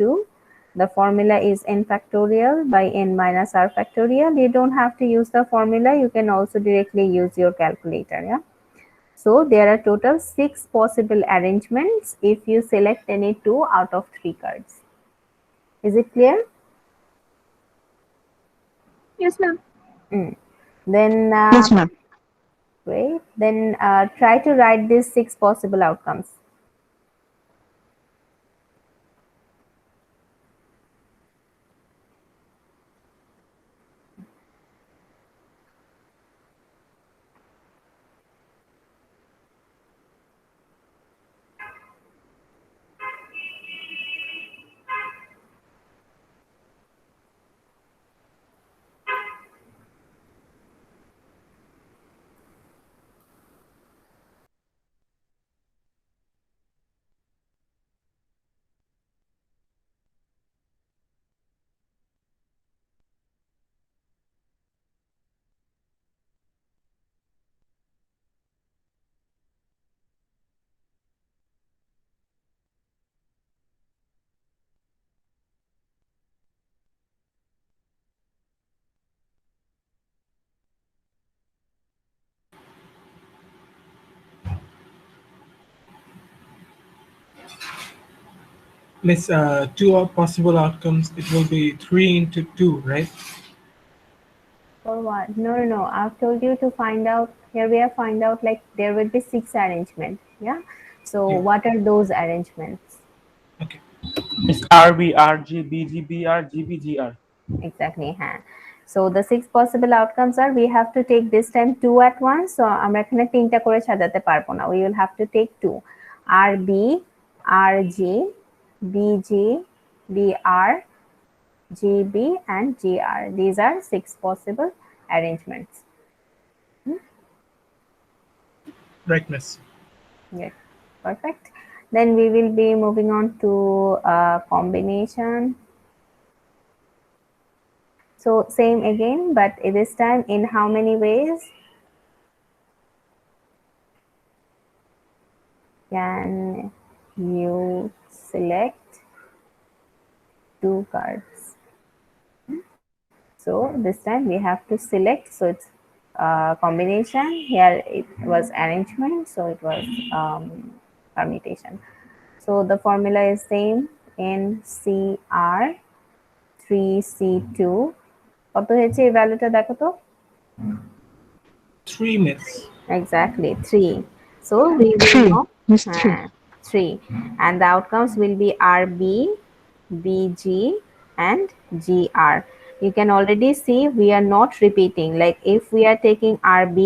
the formula is N factorial by N minus R factorial. You don't have to use the formula. You can also directly use your calculator. Yeah. So there are total 6 possible arrangements if you select any 2 out of 3 cards. Is it clear? Yes, ma'am. Then yes ma'am. wait. Then try to write these 6 possible outcomes. Miss, 2 possible outcomes. It will be 3 into 2, right? For what? No. I've told you to find out. Here we have find out like there will be 6 arrangements. Yeah. So Yeah. what are those arrangements? Okay. It's RB, RG, BG, BR, GB, GR. Exactly. So the 6 possible outcomes are, we have to take this time 2 at once. So আমরা এখানে 3টা করে সাজাতে পারবো না. We will have to take 2. RB, RG, BG, BR, GB and GR. These are 6 possible arrangements. Right, miss. Yeah, perfect. Then we will be moving on to combination. So same again, but this time in how many ways? Can you select two cards? So this time we have to select. So it's combination. Here it was arrangement. So it was permutation. So the formula is same. NCR 3C2. কত হয়েছে এই ভ্যালুটা দেখো তো? 3 myths. Exactly 3. So we will Three. know Yes, three. 3, and the outcomes will be RB, BG, and GR. You can already see we are not repeating. Like if we are taking RB,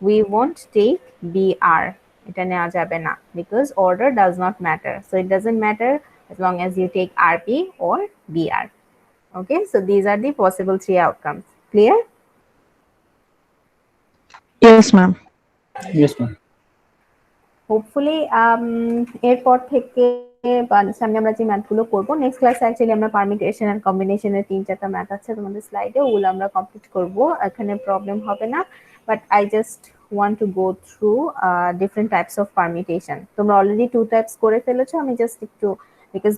we won't take BR. এটা নেওয়া যাবে না because order does not matter. So it doesn't matter as long as you take RB or BR. Okay, so these are the possible 3 outcomes. Clear? Yes, ma'am. Yes, ma'am. Hopefully এরপর থেকে সামনে আমরা যে ম্যাথগুলো করবো নেক্সট ক্লাসে actually আমরা পারমিটেশন and কম্বিনেশনের 3-4টা ম্যাথ আছে তোমাদের স্লাইডে, ওগুলো আমরা কমপ্লিট করব, এখানে প্রবলেম হবে না। But I just want to go through different types of permutation. তোমরা অলরেডি 2 টাইপস করে ফেলেছো, আমি জাস্ট একটু বিকজ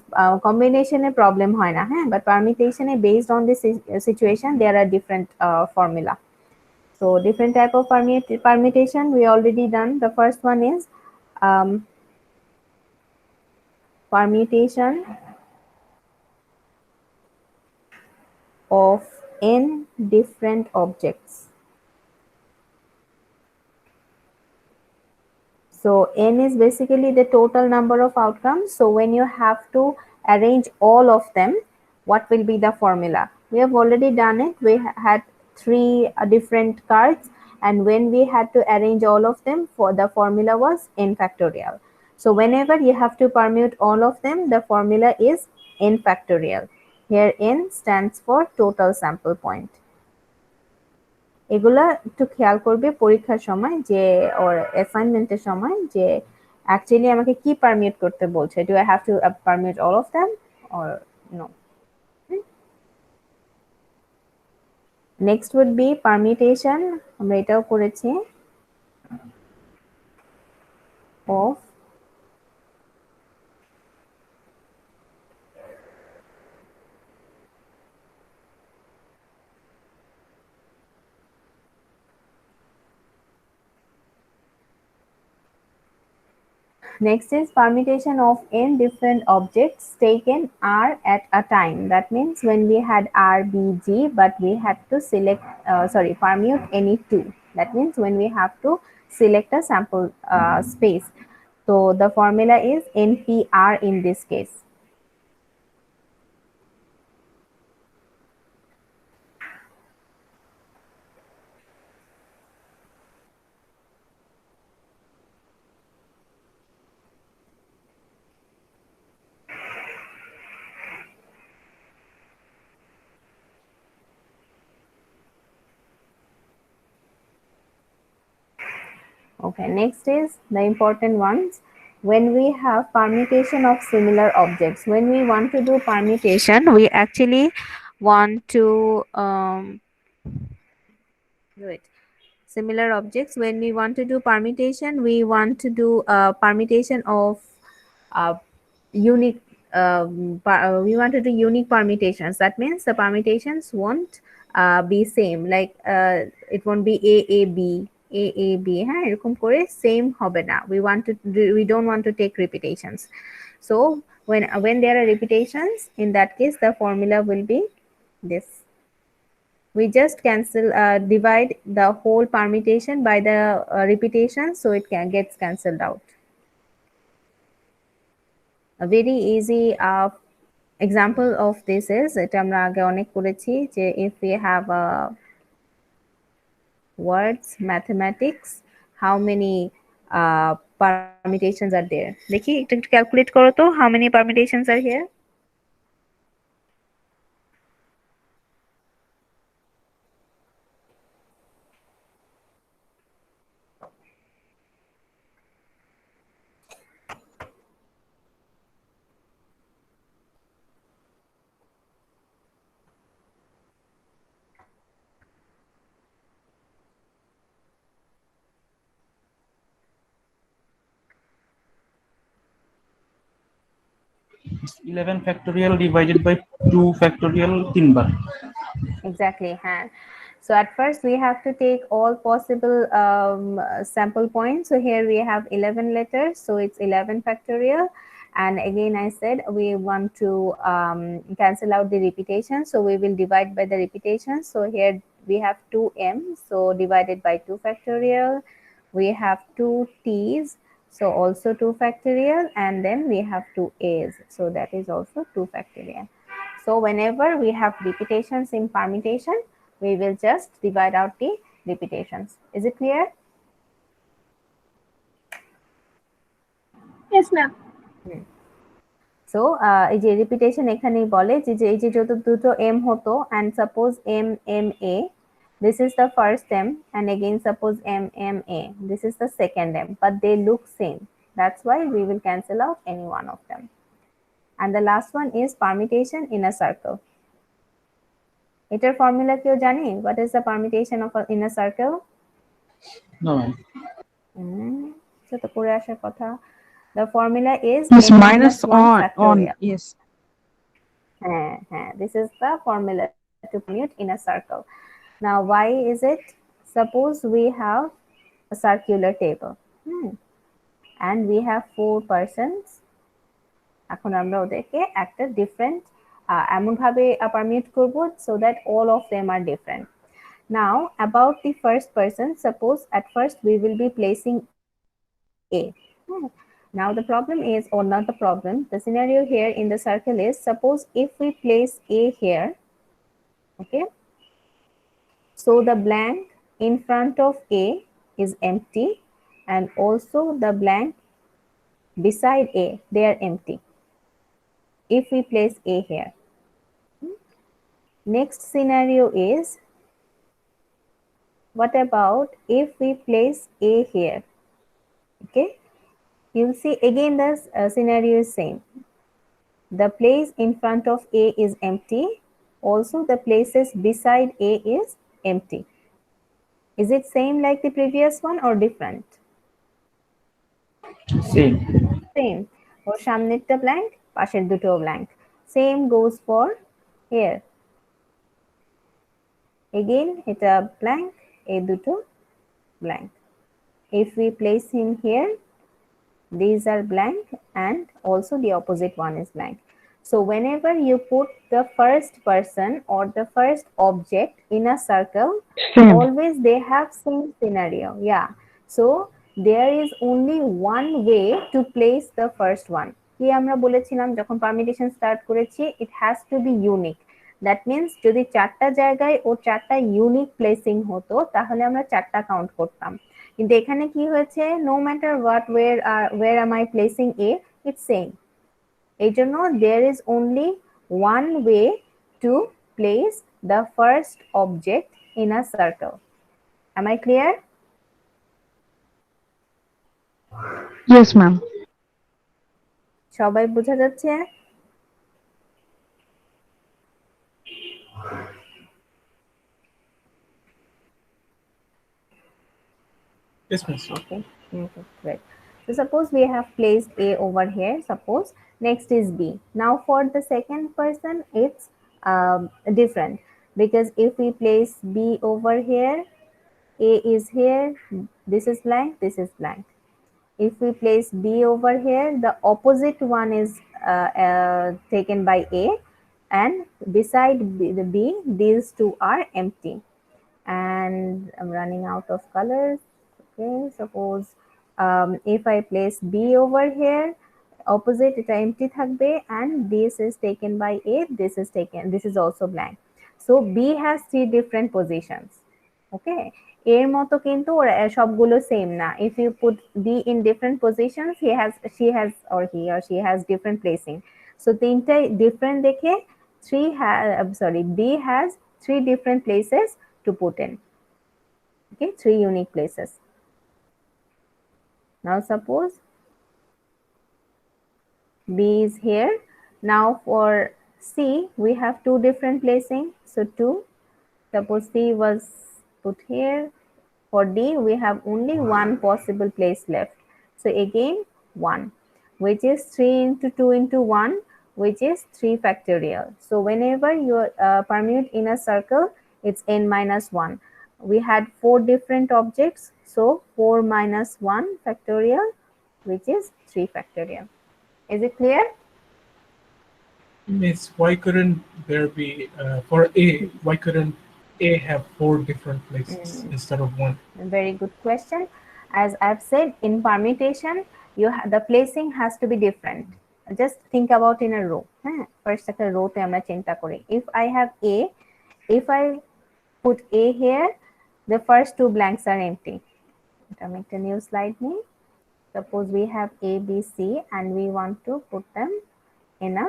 কম্বিনেশনে প্রবলেম হয় না, হ্যাঁ, বাট পারমিটেশনে based on this situation there are different formula. So different type of permutation we already done. The first one is permutation of n different objects. So n is basically the total number of outcomes. So when you have to arrange all of them, what will be the formula? We have already done it. We had 3 different cards, and when we had to arrange all of them, for the formula was n factorial. So whenever you have to permute all of them, the formula is n factorial. Here n stands for total sample point. এগুলা একটু খেয়াল করবে পরীক্ষার সময় যে ওর অ্যাসাইনমেন্টের সময় যে অ্যাকচুয়ালি আমাকে কি পারমিট করতে বলছে, do I have to permit all of them or no. Next would be permutation, আমরা এটাও করেছি, of Next is permutation of n different objects taken R at a time. That means when we had R, B, G, but we had to select, permute any 2. That means when we have to select a sample space. So the formula is NPR in this case. Okay, next is the important ones. When we have permutation of similar objects, when we want to do permutation, we actually want to do it. Similar objects, when we want to do permutation, we want to do permutation of unique, we want to do unique permutations. That means the permutations won't be same, like it won't be AAB, AAB, হ্যাঁ, এরকম করে same হবে না। We don't want to take repetitions. So when there are repetitions, in that case the formula will be this. We just cancel, divide the whole permutation by the repetition, so it gets cancelled out. A very easy example of this is, এটা আমরা আগে অনেক করেছি, যে if we have words mathematics, how many permutations are there? দেখি একটু calculate করো তো, how many permutations are here? It's 11 factorial divided by 2 factorial 3 bar. Exactly. So at first we have to take all possible sample points. So here we have 11 letters, so it's 11 factorial. And again, I said we want to cancel out the repetition, so we will divide by the repetition. So here we have 2m, so divided by 2 factorial. We have 2 t's, so also 2 factorial, and then we have 2 a's, so that is also 2 factorial. So whenever we have repetitions in permutation, we will just divide out the repetitions. Is it clear? Yes, ma'am. So এই যে repetition এখানেই বলে যে এই যে যত দুটো m হতো, and suppose m m a, this is the first m, and again suppose m m a, this is the second m, but they look same. That's why we will cancel out any one of them. And the last one is permutation in a circle. এটার formula কেউ জানে? What is the permutation of in a circle? No, ma'am. সেটা করে আসার কথা. The formula is Yes, n minus plus 1 on factorial. yes. This is the formula to permute in a circle. Now, why is it? Suppose we have a circular table, and we have 4 persons. এখন আমরা ওদেরকে একটা different এমন ভাবে permute করব so that all of them are different. Now, about the first person, suppose at first we will be placing A. Now the problem is, or not the problem, the scenario here in the circle is, suppose if we place A here, okay, so the blank in front of A is empty, and also the blank beside A, they are empty if we place A here. Next scenario is, what about if we place A here? Okay, you'll see again the scenario is same. The place in front of A is empty. Also, the places beside A is empty. Is it same like the previous one or different? Same. Same. Or সামনেরটা blank, পাশের দুটো blank. Same goes for here. Again, এটা blank, এই দুটো blank. If we place him here, these are blank, and also the opposite one is blank. So whenever you put the first person or the first object in a circle, always they have same scenario. Yeah. So there is only one way to place the first one. কি আমরা বলেছিলাম যখন permutation start করেছি, it has to be unique. That means যদি চারটা জায়গায় ও চারটা unique placing হতো তাহলে আমরা চারটা কাউন্ট করতাম। কিন্তু এখানে কি হয়েছে, no matter what, where am I placing A, it's same. এই জন্য there is only one way to place the first object in a circle. Am I clear? Yes, ma'am. সবাই বোঝা যাচ্ছে? Yes, miss. Okay, great. So suppose we have placed A over here, suppose. Next is B. Now for the second person, it's different, because if we place B over here, A is here, this is blank, this is blank. If we place B over here, the opposite one is taken by A, and beside the B, these two are empty. And I'm running out of colors. Okay, suppose if I place B over here, opposite it empty থাকবে, and this is taken by A, this is also blank. So B has 3 different positions. Okay, এর মতো কিন্তু সবগুলো same না. If you put B in different positions, he or she has different placing. So তিনটাই different দেখে B has 3 different places to put in. Okay, 3 unique places. Now suppose B is here. Now for C, we have 2 different placing. So 2. Suppose C was put here. For D, we have only 1 possible place left. So again 1, which is 3 into 2 into 1, which is 3 factorial. So whenever you permute in a circle, it's n minus 1. We had 4 different objects, so 4 minus 1 factorial, which is 3 factorial. Is it clear? Miss, why couldn't there be for A? Why couldn't A have 4 different places instead of 1? Very good question. As I've said, in permutation, the placing has to be different. Just think about in a row. First একটা row তে আমরা চিন্তা করি. If I have A, if I put A here, the first 2 blanks are empty. Let me make a new slide. Suppose we have A, B, C, and we want to put them in a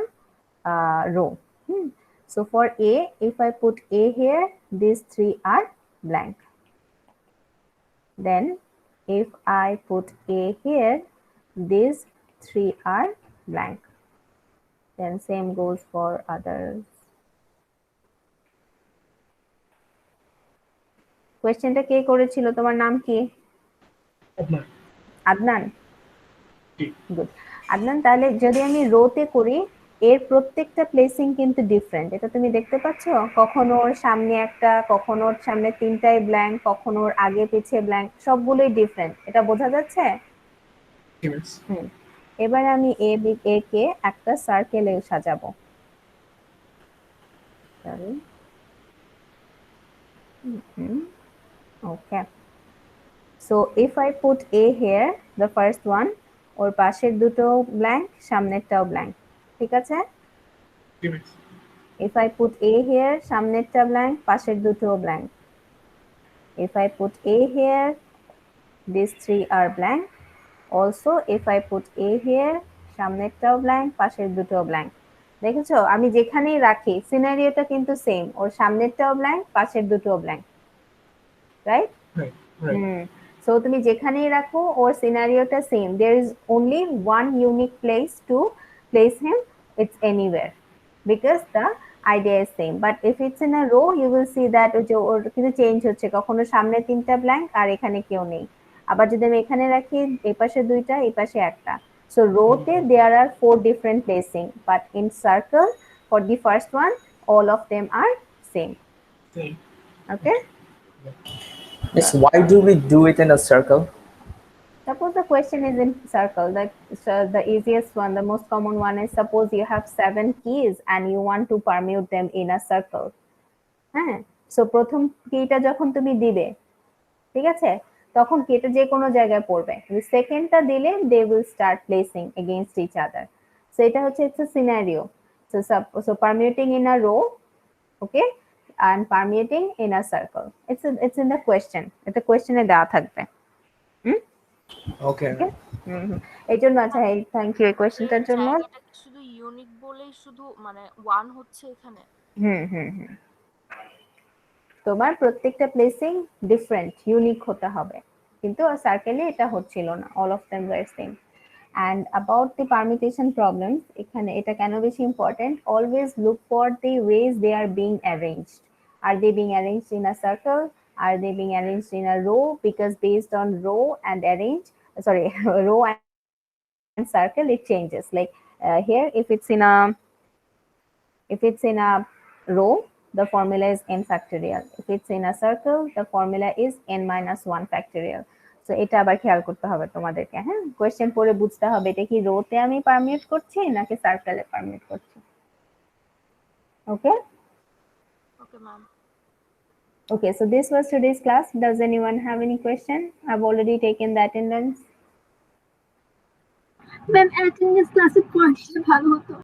row. So for A, if I put A here, these 3 are blank. Then if I put A here, these 3 are blank. Then same goes for others. কোয়েশ্চেনটা কে করেছিল? তোমার নাম কি? Adnan. Good. Adnan, তাহলে যদি আমি রোতে করি, এর প্রত্যেকটা প্লেসিং কিন্তু ডিফারেন্ট। এটা তুমি দেখতে পাচ্ছ? কখনো ওর সামনে একটা, কখনো ওর সামনে 3টাই ব্ল্যাঙ্ক, কখনো ওর আগে পিছে ব্ল্যাঙ্ক, সবগুলোই ডিফারেন্ট। এটা বোঝা যাচ্ছে? এবার আমি এ কে একটা সার্কেলে সাজাবো। Sorry. Okay. So if I put A here, the first one, ওর পাশের দুটো ব্ল্যাঙ্ক, সামনেরটাও ব্ল্যাঙ্ক। ঠিক আছে? If I put A here, সামনেরটা ব্ল্যাঙ্ক, পাশের দুটো blank. If I put A here, these 3 are blank. Also, if I put A here, সামনেরটাও blank, পাশের দুটো ব্ল্যাঙ্ক। দেখেছো, আমি যেখানেই রাখি সিনারিওটা কিন্তু সেম। ওর সামনেরটাও ব্ল্যাঙ্ক, পাশের দুটো ব্ল্যাঙ্ক। রাইট? So তুমি যেখানেই রাখো, ওর সিনারিওটা same. There is only one unique place to place him. It's anywhere because the idea is same. But if it's in a row, you will see that ওর কিন্তু change হচ্ছে। কখনো সামনে 3টা blank আর এখানে কেউ নেই। আবার যদি আমি এখানে রাখি, এই পাশে 2টা, এই পাশে একটা। So rowতে there are 4 different placing, but in circle for the first one, all of them are same. Okay? Yes, why do we do it in a circle? Suppose the question is in circle. The easiest one, the most common one is, suppose you have 7 keys and you want to permute them in a circle. So প্রথম কিটা যখন তুমি দিবে, ঠিক আছে, তখন কিটা যে কোনো জায়গায় পড়বে। সেকেন্ডটা দিলে they will start placing against each other. So এটা হচ্ছে it's a scenario. So permuting in a row, okay, and permuting in a circle. It's in the question. এটা কোয়েশ্চেনে দেওয়া থাকবে। Okay. এই জন্য আচ্ছা, থ্যাংক ইউ এই কোয়েশ্চেনটার জন্য। এটা শুধু ইউনিক বলেই শুধু মানে 1 হচ্ছে এখানে। তোমার প্রত্যেকটা প্লেসিং ডিফারেন্ট, ইউনিক হতে হবে, কিন্তু সার্কেলে এটা হচ্ছিল না। All of them were same. And about the permutation problems, এখানে এটা কেন বেশি important? Always look for the ways they are being arranged. Are they being arranged in a circle? Are they being arranged in a row? Because based on row and row and circle, it changes. Like here, if it's in a row, the formula is n factorial. If it's in a circle, the formula is n minus 1 factorial. So এটা আবার খেয়াল করতে হবে তোমাদেরকে। Question পড়ে বুঝতে হবে এটা কি রোতে আমি পারমিউট করছি নাকি সার্কেলে পারমিউট করছি। ওকে? Okay, ma'am. Okay, so this was today's class. Does anyone have any question? I've already taken the attendance. Ma'am attendance ক্লাসে পড়লে ভালো হতো।